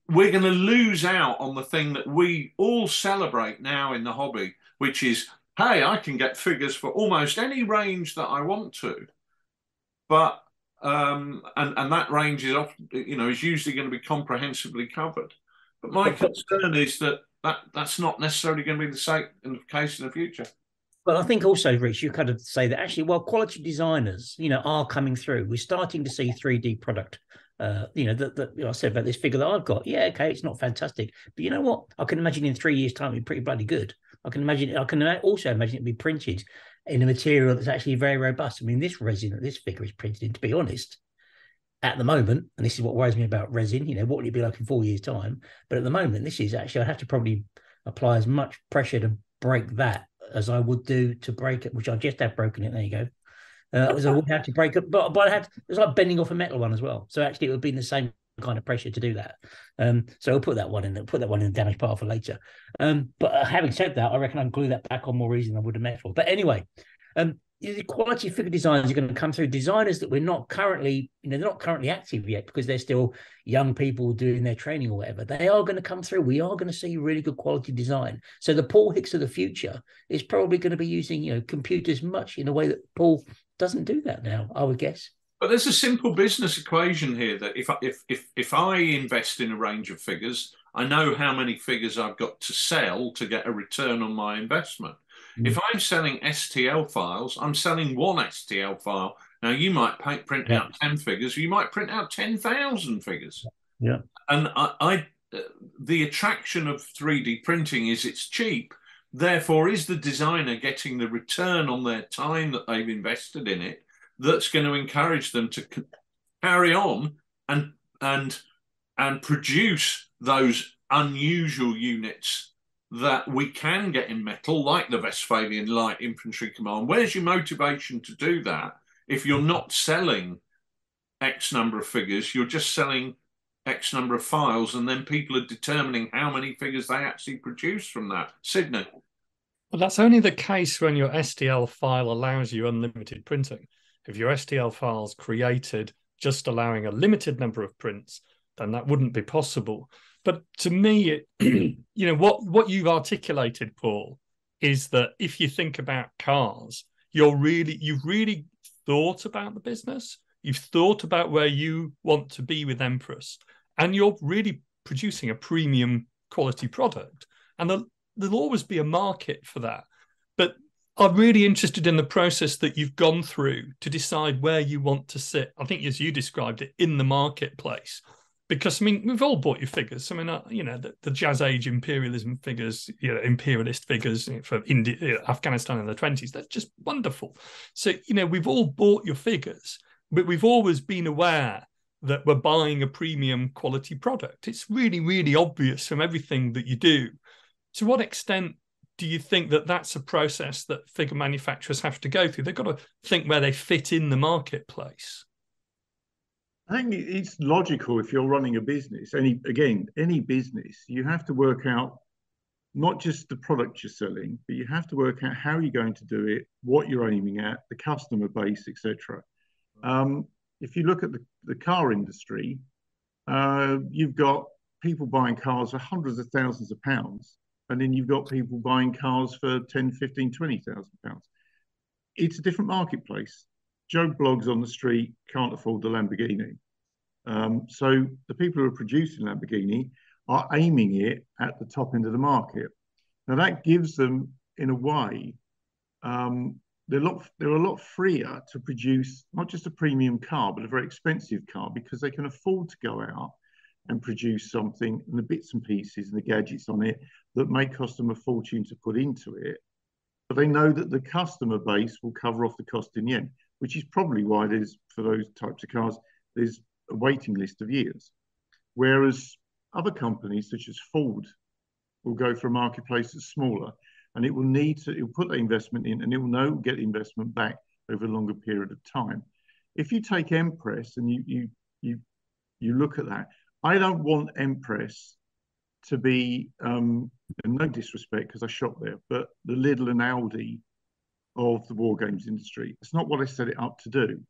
we're going to lose out on the thing that we all celebrate now in the hobby, which is, hey, I can get figures for almost any range that I want to. But and that range is often, is usually going to be comprehensively covered. But my concern is that's not necessarily going to be the case in the future. But I think also, Rich, you kind of say that actually, while quality designers, are coming through, we're starting to see 3D product. I said about this figure that I've got. Yeah, okay, it's not fantastic, but you know what? I can imagine in 3 years' time it'd be pretty bloody good. I can also imagine it be printed in a material that's actually very robust. I mean, this resin that this figure is printed in, to be honest, at the moment, and this is what worries me about resin, what would it be like in 4 years' time? But at the moment, this is actually, I'd have to probably apply as much pressure to break that as I would do to break it, which I just have broken it. There you go. As I would have to break it, but it's like bending off a metal one as well. So actually, it would be the same kind of pressure to do that. So I'll put that one in the damaged part for later. But having said that, I reckon I can glue that back on more easily than I would a metal. But anyway, the quality figure designs are going to come through. Designers that we're not currently, they're not currently active yet because they're still young people doing their training or whatever. They are going to come through. We are going to see really good quality design. So the Paul Hicks of the future is probably going to be using, computers much in a way that Paul doesn't do that now, I would guess. But there's a simple business equation here that if I invest in a range of figures, I know how many figures I've got to sell to get a return on my investment. If I'm selling STL files, I'm selling one STL file. Now, you might print out 10 figures, or you might print out 10,000 figures. Yeah. And the attraction of 3D printing is it's cheap. Therefore, is the designer getting the return on their time that they've invested in it that's going to encourage them to carry on and produce those unusual units that we can get in metal, like the Westphalian Light Infantry Command? Where's your motivation to do that if you're not selling X number of figures, you're just selling X number of files, and then people are determining how many figures they actually produce from that? Sydney? Well, that's only the case when your STL file allows you unlimited printing. If your STL file's created just allowing a limited number of prints, then that wouldn't be possible. But to me, what you've articulated, Paul, is that if you think about cars, you've really thought about the business. You've thought about where you want to be with Empress, and you're really producing a premium quality product. And there'll always be a market for that. But I'm really interested in the process that you've gone through to decide where you want to sit. I think, as you described it, in the marketplace. Because, we've all bought your figures. The Jazz Age imperialism figures, imperialist figures for India, Afghanistan in the 20s, they're just wonderful. So, we've all bought your figures, but we've always been aware that we're buying a premium quality product. It's really, really obvious from everything that you do. To what extent do you think that that's a process that figure manufacturers have to go through? They've got to think where they fit in the marketplace. I think it's logical if you're running a business, any business, you have to work out not just the product you're selling, but you have to work out how you're going to do it, what you're aiming at, the customer base, etc. If you look at the car industry, you've got people buying cars for hundreds of thousands of pounds, and then you've got people buying cars for 10, 15, 20,000 pounds. It's a different marketplace. Joe Bloggs on the street can't afford the Lamborghini. So the people who are producing Lamborghini are aiming it at the top end of the market. Now that gives them, in a way, they're a lot freer to produce not just a premium car, but a very expensive car, because they can afford to go out and produce something, and the bits and pieces and the gadgets on it that may cost them a fortune to put into it. But they know that the customer base will cover off the cost in the end, which is probably why for those types of cars, there's a waiting list of years. Whereas other companies such as Ford will go for a marketplace that's smaller, and it will put the investment in, and it will know it will get the investment back over a longer period of time. If you take Empress and you look at that, I don't want Empress to be, and no disrespect because I shop there, but the Lidl and Aldi of the war games industry. It's not what I set it up to do.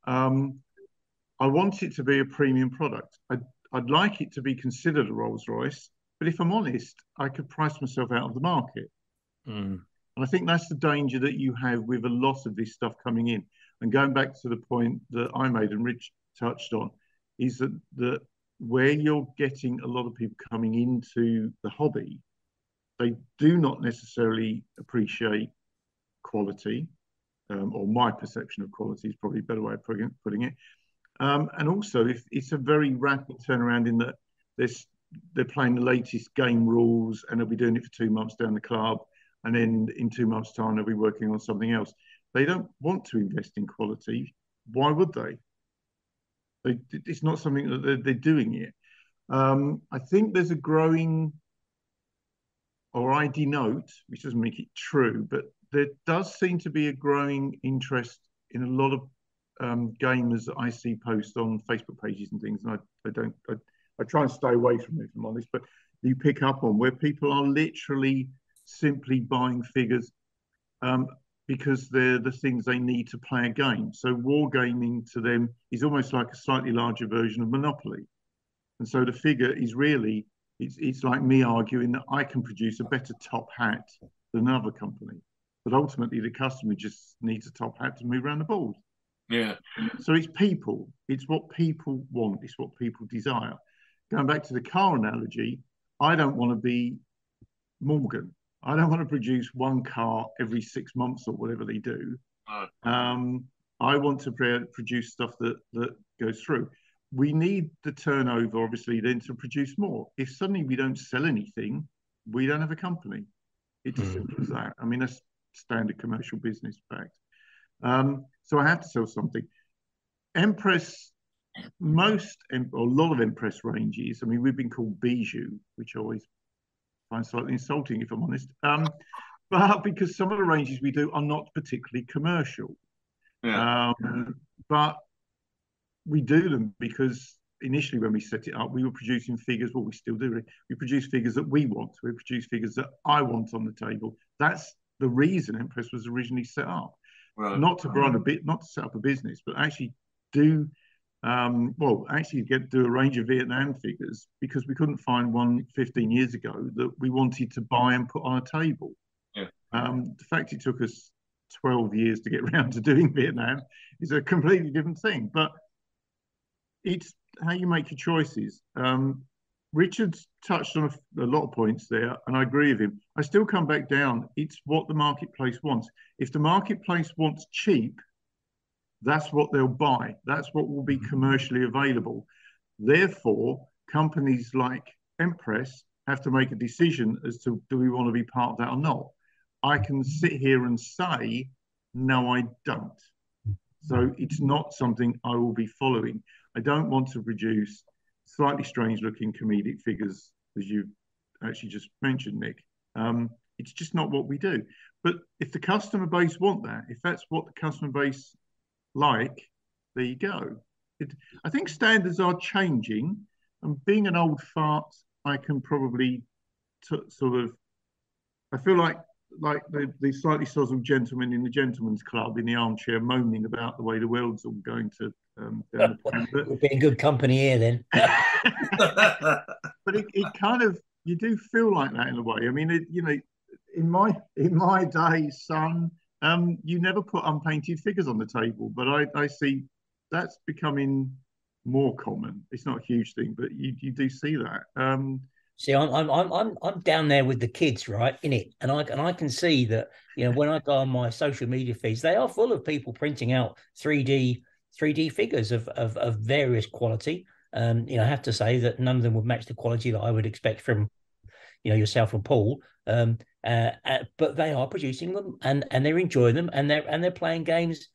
I want it to be a premium product. I'd like it to be considered a Rolls Royce, but if I'm honest, I could price myself out of the market. And I think that's the danger that you have with a lot of this stuff coming in. And going back to the point that I made and Rich touched on, is that where you're getting a lot of people coming into the hobby, they do not necessarily appreciate quality, or my perception of quality is probably a better way of putting it. And also, if it's a very rapid turnaround in that they're playing the latest game rules and they'll be doing it for 2 months down the club, and then in 2 months' time they'll be working on something else. They don't want to invest in quality. Why would they? It's not something that they're doing yet. I think there's a growing, or I denote, which doesn't make it true, but there does seem to be a growing interest in a lot of gamers that I see post on Facebook pages and things, and I try and stay away from it, if I'm honest, but you pick up on where people are literally simply buying figures because they're the things they need to play a game. So wargaming to them is almost like a slightly larger version of Monopoly. And so the figure is really, it's like me arguing that I can produce a better top hat than another company. But ultimately, the customer just needs a top hat to move around the board. Yeah. So it's people. It's what people want. It's what people desire. Going back to the car analogy, I don't want to be Morgan. I don't want to produce one car every 6 months or whatever they do. I want to produce stuff that goes through. We need the turnover, obviously, then to produce more. If suddenly we don't sell anything, we don't have a company. It's as simple as that. I mean, that's standard commercial business fact. So I have to sell something. Empress, a lot of Empress ranges, I mean, we've been called bijou, which I always find slightly insulting, if I'm honest. But because some of the ranges we do are not particularly commercial. Yeah. But we do them because initially when we set it up, we were producing figures, well, we still do it. We produce figures that we want. We produce figures that I want on the table. That's the reason Empress was originally set up. Right. Not to run not to set up a business, but actually do do a range of Vietnam figures, because we couldn't find one 15 years ago that we wanted to buy and put on a table. Yeah. The fact it took us 12 years to get around to doing Vietnam is a completely different thing, but it's how you make your choices. Richard's touched on a lot of points there, and I agree with him. I still come back down. It's what the marketplace wants. If the marketplace wants cheap, that's what they'll buy. That's what will be commercially available. Therefore, companies like Empress have to make a decision as to, do we want to be part of that or not? I can sit here and say, no, I don't. So it's not something I will be following. I don't want to produce slightly strange looking comedic figures, as you actually just mentioned, Nick. It's just not what we do. But if the customer base want that, if that's what the customer base like, there you go. I think standards are changing, and being an old fart, I can probably I feel like the slightly sozzled gentleman in the gentleman's club in the armchair moaning about the way the world's all going to down the pan. We'll be in good company here then. But it kind of, you do feel like that in a way. I mean, in my day, son, you never put unpainted figures on the table, but I see that's becoming more common. It's not a huge thing, but you do see that. See, I'm down there with the kids, right, in it, and I can see that, when I go on my social media feeds, they are full of people printing out 3D figures of various quality. I have to say that none of them would match the quality that I would expect from, yourself and Paul. But they are producing them, and they're enjoying them, and they're playing games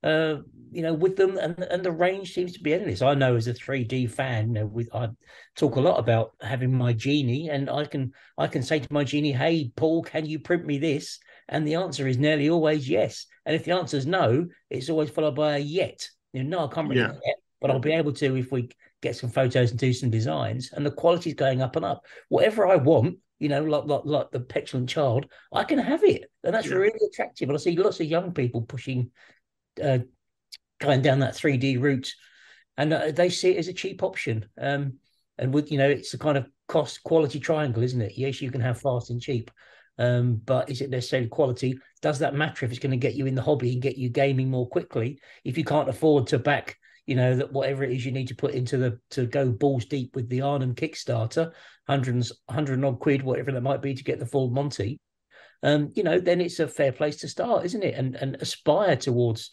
with them, and the range seems to be endless. I know as a 3D fan, I talk a lot about having my genie, and I can say to my genie, "Hey, Paul, can you print me this?" And the answer is nearly always yes. And if the answer is no, it's always followed by a yet. No, I can't really yet, but I'll be able to if we get some photos and do some designs. And the quality's going up and up. Whatever I want, like the petulant child, I can have it, and that's really attractive. And I see lots of young people pushing. Going down that 3D route, and they see it as a cheap option. And with it's a kind of cost quality triangle, isn't it? Yes, you can have fast and cheap, but is it necessarily quality? Does that matter if it's going to get you in the hobby and get you gaming more quickly? If you can't afford to back, that whatever it is you need to put into to go balls deep with the Arnhem Kickstarter, 100 odd quid, whatever that might be, to get the full Monty. Then it's a fair place to start, isn't it? And aspire towards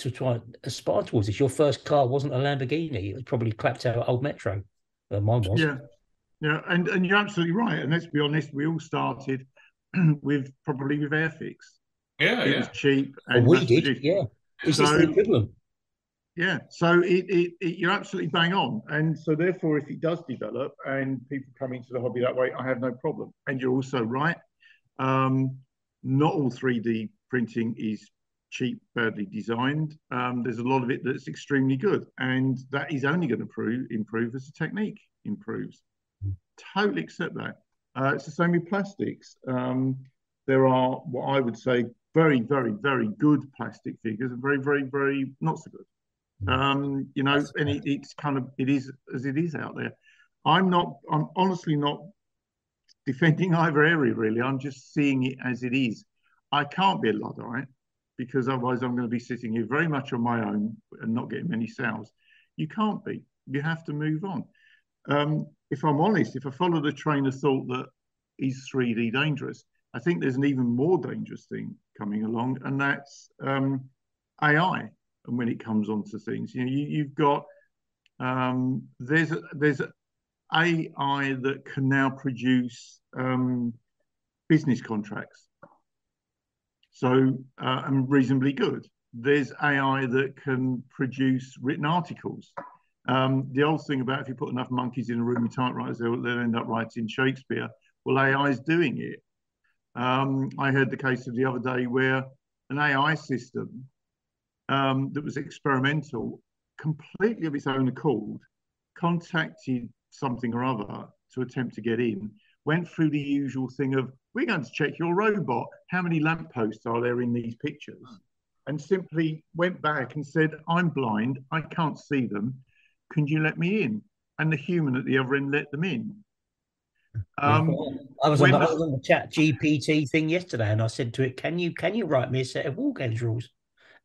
this. Your first car wasn't a Lamborghini; it was probably clapped out old Metro. Mine was. Yeah, and you're absolutely right. And let's be honest, we all started with Airfix. It was cheap, and we did. Yeah, is this the equivalent? Yeah, so you're absolutely bang on, and so therefore, if it does develop and people come into the hobby that way, I have no problem. And you're also right. Not all 3D printing is cheap, badly designed. There's a lot of it that's extremely good, and that is only going to improve as the technique improves. Totally accept that. It's the same with plastics. There are what I would say very, very, very good plastic figures and very, very, very not so good. And it is as it is out there. I'm honestly not defending either area, really. I'm just seeing it as it is. I can't be a Luddite, because otherwise I'm going to be sitting here very much on my own and not getting many sales. You can't be. You have to move on. If I'm honest, if I follow the train of thought that is 3D dangerous, I think there's an even more dangerous thing coming along, and that's AI. And when it comes onto things, you've got there's AI that can now produce business contracts. So, and reasonably good. There's AI that can produce written articles. The old thing about if you put enough monkeys in a room with typewriters, they'll end up writing Shakespeare. Well, AI is doing it. I heard the case of the other day where an AI system that was experimental, completely of its own accord, contacted something or other to attempt to get in, went through the usual thing of, we're going to check your robot. How many lampposts are there in these pictures? And simply went back and said, I'm blind, I can't see them. Can you let me in? And the human at the other end let them in. I was on the chat GPT thing yesterday, and I said to it, can you write me a set of war games rules?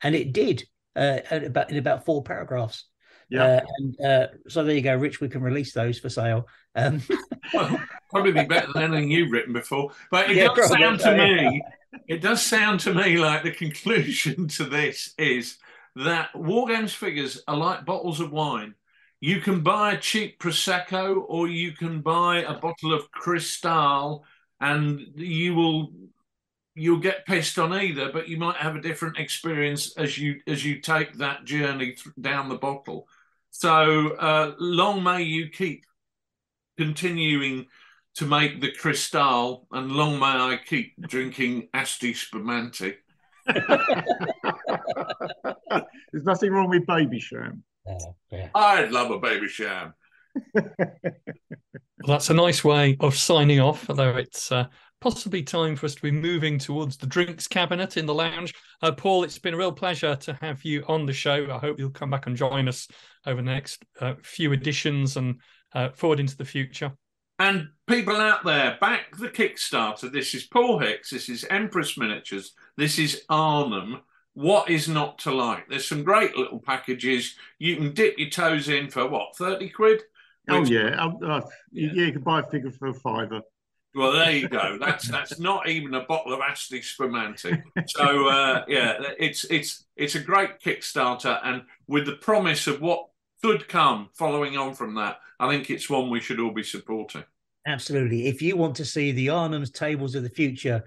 And it did in about 4 paragraphs. So there you go, Rich. We can release those for sale. Well, probably be better than anything you've written before. But it does sound to me like the conclusion to this is that Wargames figures are like bottles of wine. You can buy a cheap Prosecco, or you can buy a bottle of Cristal, and you'll get pissed on either, but you might have a different experience as you take that journey down the bottle. So long may you keep continuing to make the Cristal, and long may I keep drinking Asti Spumante. There's nothing wrong with Baby Sham. I'd love a Baby Sham. Well, that's a nice way of signing off, although it's possibly time for us to be moving towards the drinks cabinet in the lounge. Paul, it's been a real pleasure to have you on the show. I hope you'll come back and join us over the next few editions and forward into the future. And people out there, back the Kickstarter. This is Paul Hicks. This is Empress Miniatures. This is Arnhem. What is not to like? There's some great little packages. You can dip your toes in for, what, 30 quid? Oh, yeah. You can buy a figure for £5. Well, there you go. That's not even a bottle of Asti Spumante. So, it's a great Kickstarter. And with the promise of what could come following on from that, I think it's one we should all be supporting. Absolutely. If you want to see the Arnhem's tables of the future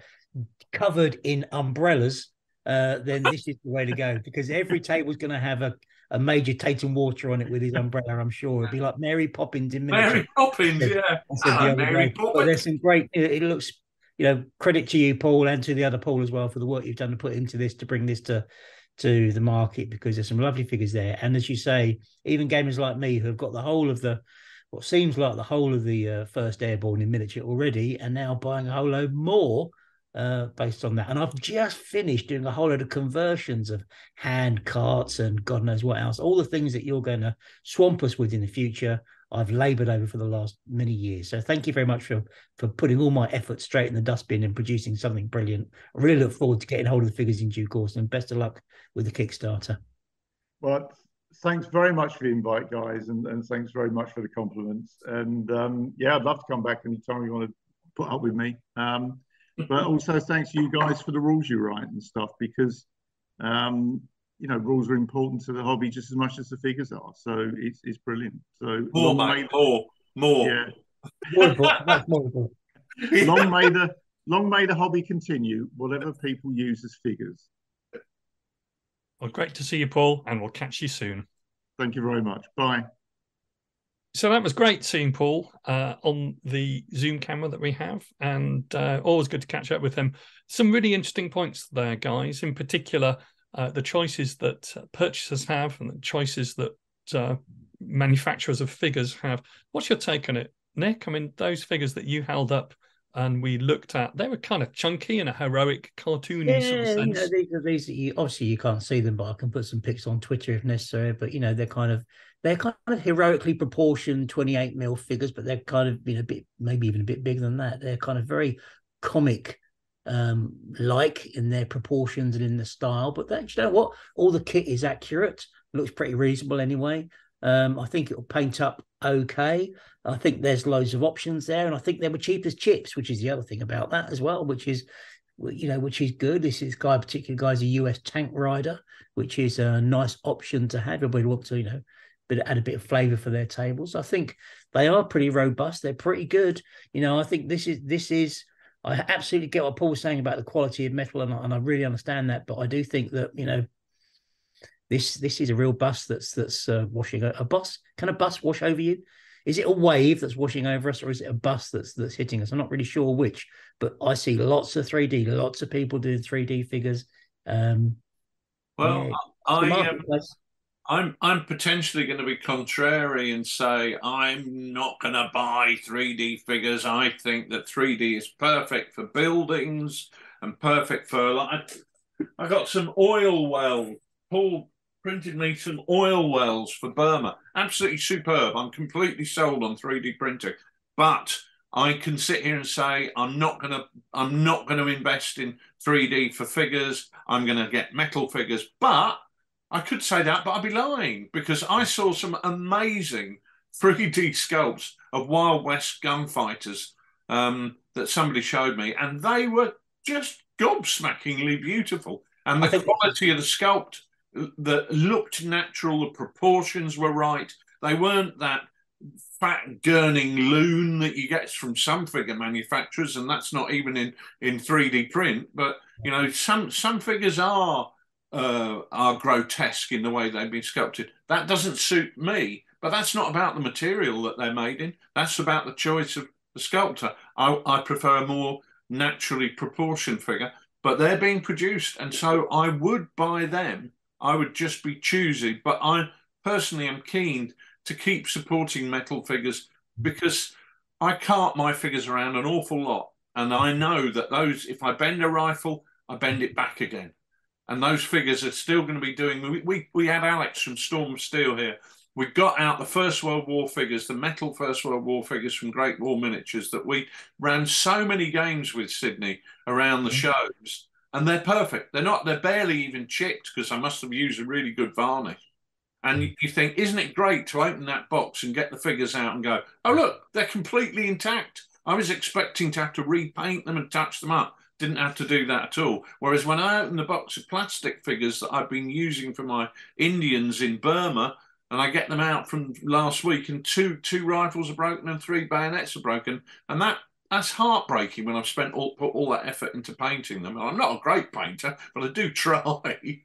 covered in umbrellas, then this is the way to go, because every table's going to have a Major Tatum Water on it with his umbrella. I'm sure it'll be like Mary Poppins in miniature. Mary Poppins, yeah. I said the other Mary day. Poppins. But there's some great. It looks, credit to you, Paul, and to the other Paul as well for the work you've done to put into this to bring this to the market, because there's some lovely figures there. And as you say, even gamers like me who have got the whole of the, what seems like the whole of the first Airborne in miniature already, and now buying a whole load more based on that. And I've just finished doing a whole load of conversions of hand carts and God knows what else. All the things that you're going to swamp us with in the future, I've laboured over for the last many years. So thank you very much for putting all my efforts straight in the dustbin and producing something brilliant. I really look forward to getting hold of the figures in due course, and best of luck with the Kickstarter. Well, thanks very much for the invite, guys, and thanks very much for the compliments. And yeah, I'd love to come back anytime you want to put up with me. But also thanks to you guys for the rules you write and stuff, because rules are important to the hobby just as much as the figures are. So it's brilliant. So more. Yeah. That's more important. Long may the hobby continue, whatever people use as figures. Well, great to see you, Paul, and we'll catch you soon. Thank you very much. Bye. So that was great seeing Paul on the Zoom camera that we have, and always good to catch up with him. Some really interesting points there, guys, in particular, the choices that purchasers have and the choices that manufacturers of figures have. What's your take on it, Nick? I mean, those figures that you held up and we looked at, they were kind of chunky in a heroic, cartoony sort of sense. These obviously you can't see them, but I can put some pics on Twitter if necessary. But they're kind of heroically proportioned 28mm figures, but they're kind of maybe even a bit bigger than that. They're kind of very comic like in their proportions and in the style. But you know what? All the kit is accurate. Looks pretty reasonable anyway. I think it'll paint up okay. I think there's loads of options there, and I think they were cheap as chips, which is the other thing about that as well, which is good. This particular guy's a US tank rider, which is a nice option to have. Everybody wants to, add a bit of flavour for their tables. I think they are pretty robust. They're pretty good. I think this is. I absolutely get what Paul was saying about the quality of metal, and I really understand that. But I do think that this is a real bus that's washing a bus. Can a bus wash over you? Is it a wave that's washing over us, or is it a bus that's hitting us? I'm not really sure which, but I see lots of 3D, lots of people doing 3D figures. I'm potentially going to be contrary and say I'm not going to buy 3D figures. I think that 3D is perfect for buildings and perfect for I got some oil wells. Paul printed me some oil wells for Burma. Absolutely superb. I'm completely sold on 3D printing. But I can sit here and say I'm not going to invest in 3D for figures. I'm going to get metal figures. But I could say that, but I'd be lying, because I saw some amazing 3D sculpts of Wild West gunfighters that somebody showed me, and they were just gobsmackingly beautiful. And the quality of the sculpt that looked natural, the proportions were right. They weren't that fat gurning loon that you get from some figure manufacturers, and that's not even in 3D print. But some figures are grotesque in the way they've been sculpted. That doesn't suit me, but that's not about the material that they're made in. That's about the choice of the sculptor. I prefer a more naturally proportioned figure, but they're being produced, and so I would buy them. I would just be choosy, but I personally am keen to keep supporting metal figures, because I cart my figures around an awful lot, and I know that those, if I bend a rifle, I bend it back again. And those figures are still going to be doing. We had Alex from Storm of Steel here. We got out the First World War figures, the metal First World War figures from Great War Miniatures that we ran so many games with, Sydney, around the shows. And they're perfect. They're barely even chipped, because I must have used a really good varnish. And you think, isn't it great to open that box and get the figures out and go, oh, look, they're completely intact. I was expecting to have to repaint them and touch them up. Didn't have to do that at all. Whereas when I open the box of plastic figures that I've been using for my Indians in Burma, and I get them out from last week, and two rifles are broken and 3 bayonets are broken, and that that's heartbreaking when I've put all that effort into painting them. And I'm not a great painter, but I do try.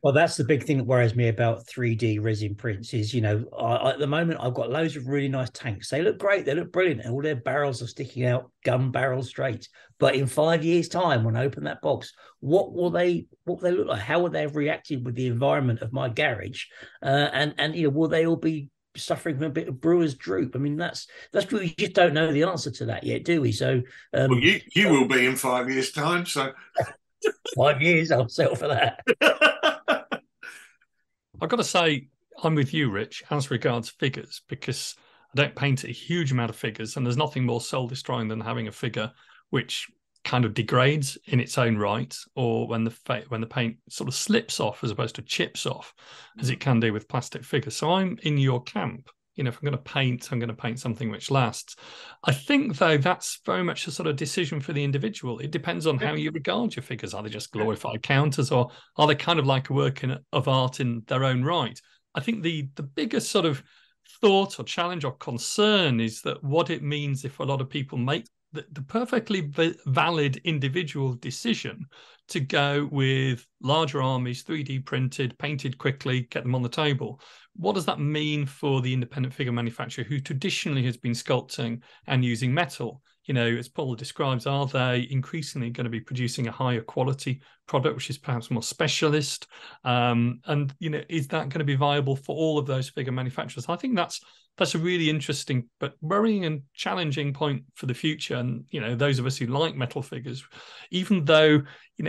Well, that's the big thing that worries me about 3D resin prints is, at the moment I've got loads of really nice tanks. They look great, they look brilliant, and all their barrels are sticking out gun barrel straight. But in 5 years' time, when I open that box, what will they look like? How will they have reacted with the environment of my garage? And will they all be suffering from a bit of brewer's droop? I mean, that's we just don't know the answer to that yet, do we? So, well, you will be in 5 years' time. So 5 years, I'll settle for that. I've got to say, I'm with you, Rich, as regards figures, because I don't paint a huge amount of figures, and there's nothing more soul-destroying than having a figure which kind of degrades in its own right, or when the paint sort of slips off as opposed to chips off, as it can do with plastic figures. So I'm in your camp. If I'm going to paint, I'm going to paint something which lasts. I think, though, that's very much a sort of decision for the individual. It depends on how you regard your figures. Are they just glorified counters, or are they kind of like a work of art in their own right? I think the biggest sort of thought or challenge or concern is that what it means if a lot of people make the perfectly valid individual decision to go with larger armies, 3D printed, painted quickly, get them on the table. What does that mean for the independent figure manufacturer who traditionally has been sculpting and using metal? As Paul describes, are they increasingly going to be producing a higher quality product, which is perhaps more specialist? And, is that going to be viable for all of those figure manufacturers? I think that's a really interesting but worrying and challenging point for the future. And, those of us who like metal figures, even though,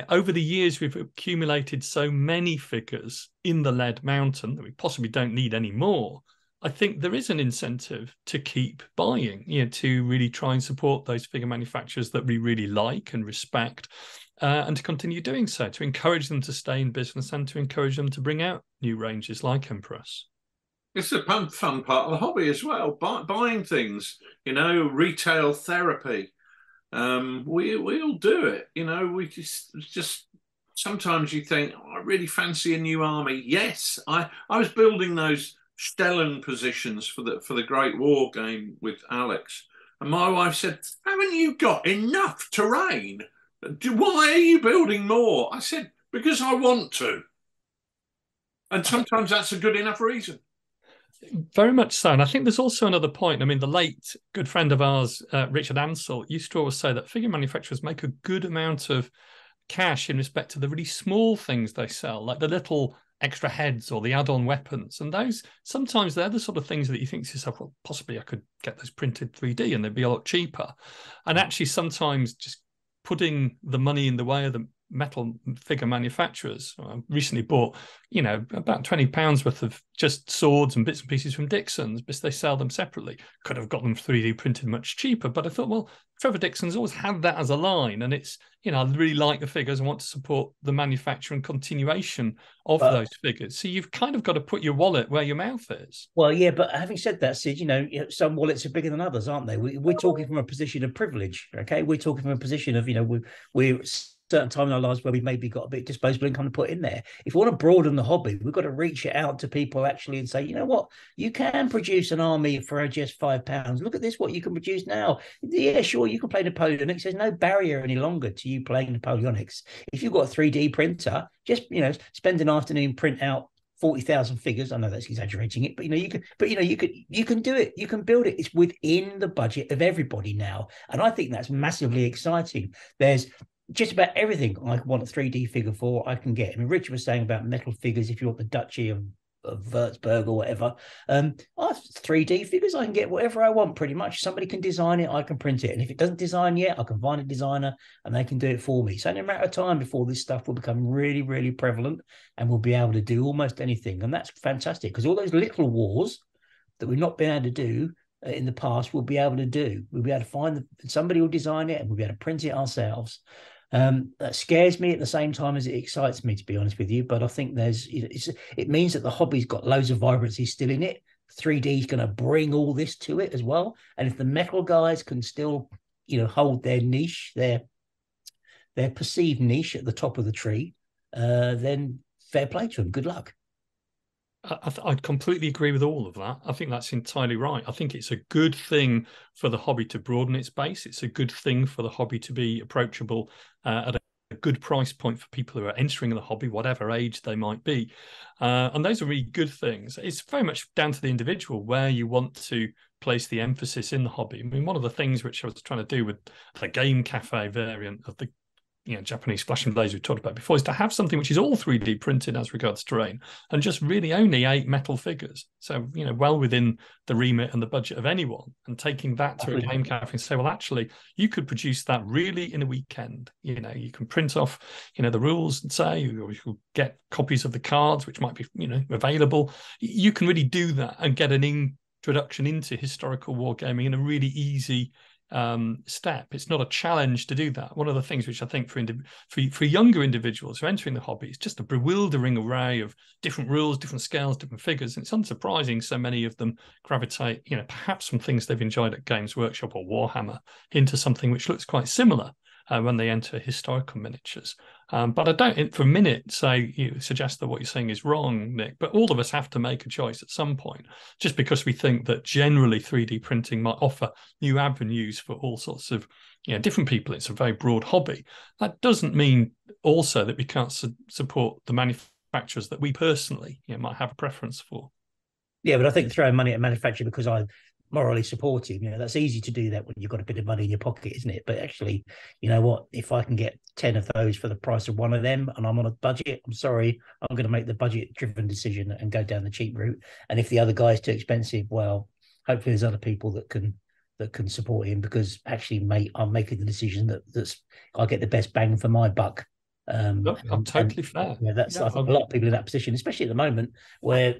over the years we've accumulated so many figures in the lead mountain that we possibly don't need any more, I think there is an incentive to keep buying, to really try and support those figure manufacturers that we really like and respect, and to continue doing so, to encourage them to stay in business and to encourage them to bring out new ranges like Empress. It's a fun part of the hobby as well, buying things, retail therapy. We all do it, we just sometimes you think, I really fancy a new army. Yes, I was building those Stellan positions for the Great War game with Alex, and my wife said, haven't you got enough terrain? Why are you building more? I said, because I want to. And sometimes that's a good enough reason. Very much so. And I think there's also another point. I mean, the late good friend of ours, Richard Ansell, used to always say that figure manufacturers make a good amount of cash in respect to the really small things they sell, like the little extra heads or the add-on weapons. And those, sometimes they're the sort of things that you think to yourself, well, possibly I could get those printed 3D and they'd be a lot cheaper. And actually sometimes just putting the money in the way of the metal figure manufacturers. I recently bought, about £20 worth of just swords and bits and pieces from Dixon's, because they sell them separately. Could have got them 3D printed much cheaper, but I thought, well, Trevor Dixon's always had that as a line, and it's, I really like the figures and want to support the manufacture and continuation of those figures. So you've kind of got to put your wallet where your mouth is. Well, yeah, but having said that, Sid, some wallets are bigger than others, aren't they? We're talking from a position of privilege, okay? We're talking from a position of, we're certain time in our lives where we've maybe got a bit of disposable income to put in there. If we want to broaden the hobby, we've got to reach it out to people actually and say, you know what, you can produce an army for just £5. Look at this, what you can produce now. Yeah, sure, you can play Napoleonics. There's no barrier any longer to you playing Napoleonics. If you've got a 3D printer, just, spend an afternoon, print out 40,000 figures. I know that's exaggerating it, but you can do it. You can build it. It's within the budget of everybody now. And I think that's massively exciting. There's just about everything I want a 3D figure for, I can get. I mean, Richard was saying about metal figures, if you want the Duchy of Würzburg or whatever. 3D figures, I can get whatever I want pretty much. Somebody can design it, I can print it. And if it doesn't design yet, I can find a designer and they can do it for me. So in a matter of time before this stuff will become really, really prevalent and we'll be able to do almost anything. And that's fantastic, because all those little wars that we've not been able to do in the past, we'll be able to do. We'll be able to find somebody will design it and we'll be able to print it ourselves. That scares me at the same time as it excites me, to be honest with you. But I think it means that the hobby's got loads of vibrancy still in it. 3D is going to bring all this to it as well. And if the metal guys can still, hold their niche, their perceived niche at the top of the tree, then fair play to them. Good luck. I'd completely agree with all of that. I think that's entirely right. I think it's a good thing for the hobby to broaden its base. It's a good thing for the hobby to be approachable at a good price point for people who are entering the hobby, whatever age they might be. And those are really good things. It's very much down to the individual where you want to place the emphasis in the hobby. I mean, one of the things which I was trying to do with the game cafe variant of the Japanese Flash and Blaze we talked about before is to have something which is all 3D printed as regards terrain and just really only 8 metal figures. So, well within the remit and the budget of anyone, and taking that to a game cafe and say, well, actually, you could produce that really in a weekend. You can print off, the rules and say, or you could get copies of the cards, which might be, available. You can really do that and get an introduction into historical wargaming in a really easy step. It's not a challenge to do that. One of the things which I think for younger individuals who are entering the hobby is just a bewildering array of different rules, different scales, different figures, and it's unsurprising so many of them gravitate, perhaps from things they've enjoyed at Games Workshop or Warhammer into something which looks quite similar when they enter historical miniatures. But I don't for a minute suggest that what you're saying is wrong, Nick, but all of us have to make a choice at some point, just because we think that generally 3D printing might offer new avenues for all sorts of different people. It's a very broad hobby. That doesn't mean also that we can't support the manufacturers that we personally might have a preference for. Yeah, but I think throwing money at manufacturer because I morally support him, that's easy to do that when you've got a bit of money in your pocket, isn't it? But actually, you know what, if I can get 10 of those for the price of one of them and I'm on a budget, I'm sorry, I'm going to make the budget driven decision and go down the cheap route. And if the other guy is too expensive, well, hopefully there's other people that can support him, because actually, mate, I'm making the decision that's I get the best bang for my buck. I'm totally fair. I think a lot of people in that position, especially at the moment where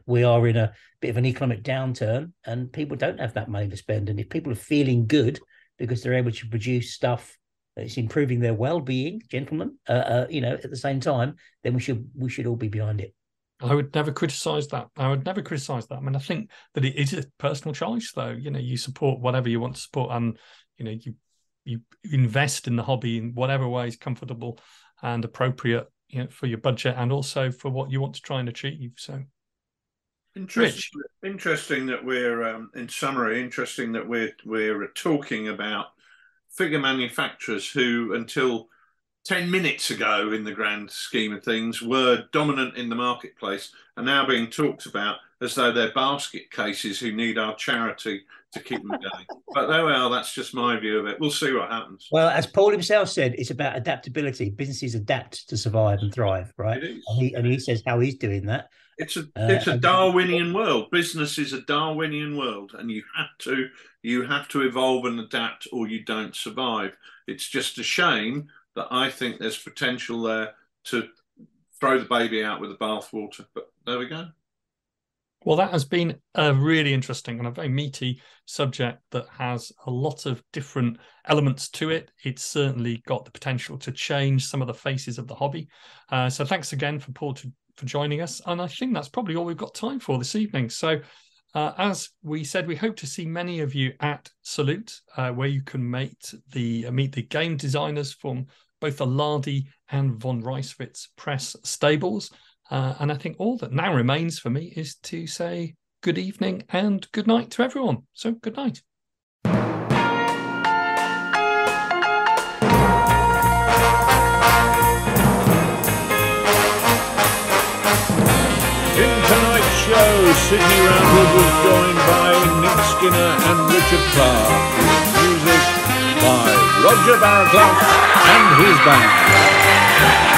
we are in a bit of an economic downturn and people don't have that money to spend. And if people are feeling good because they're able to produce stuff that's improving their well-being, gentlemen, at the same time, then we should all be behind it. I would never criticize that. I mean, I think that it is a personal choice, though. You support whatever you want to support, and you invest in the hobby in whatever way is comfortable and appropriate, for your budget and also for what you want to try and achieve. So, interesting that we're, in summary, interesting that we're talking about figure manufacturers who, until 10 minutes ago, in the grand scheme of things, were dominant in the marketplace, are now being talked about as though they're basket cases who need our charity to keep them going. But there we are. That's just my view of it. We'll see what happens. Well, as Paul himself said, it's about adaptability. Businesses adapt to survive and thrive, right? And he says how he's doing that. It's a Darwinian world. Business is a Darwinian world, and you have to evolve and adapt, or you don't survive. It's just a shame that I think there's potential there to throw the baby out with the bathwater. But there we go. Well, that has been a really interesting and a very meaty subject that has a lot of different elements to it. It's certainly got the potential to change some of the faces of the hobby. So thanks again for Paul for joining us. And I think that's probably all we've got time for this evening. So as we said, we hope to see many of you at Salute, where you can meet the game designers from both the Lardy and von Reiswitz press stables. And I think all that now remains for me is to say good evening and good night to everyone. So good night. In tonight's show, Sydney Roundwood was joined by Nick Skinner and Richard Clark, with music by Roger Barraclough and his band.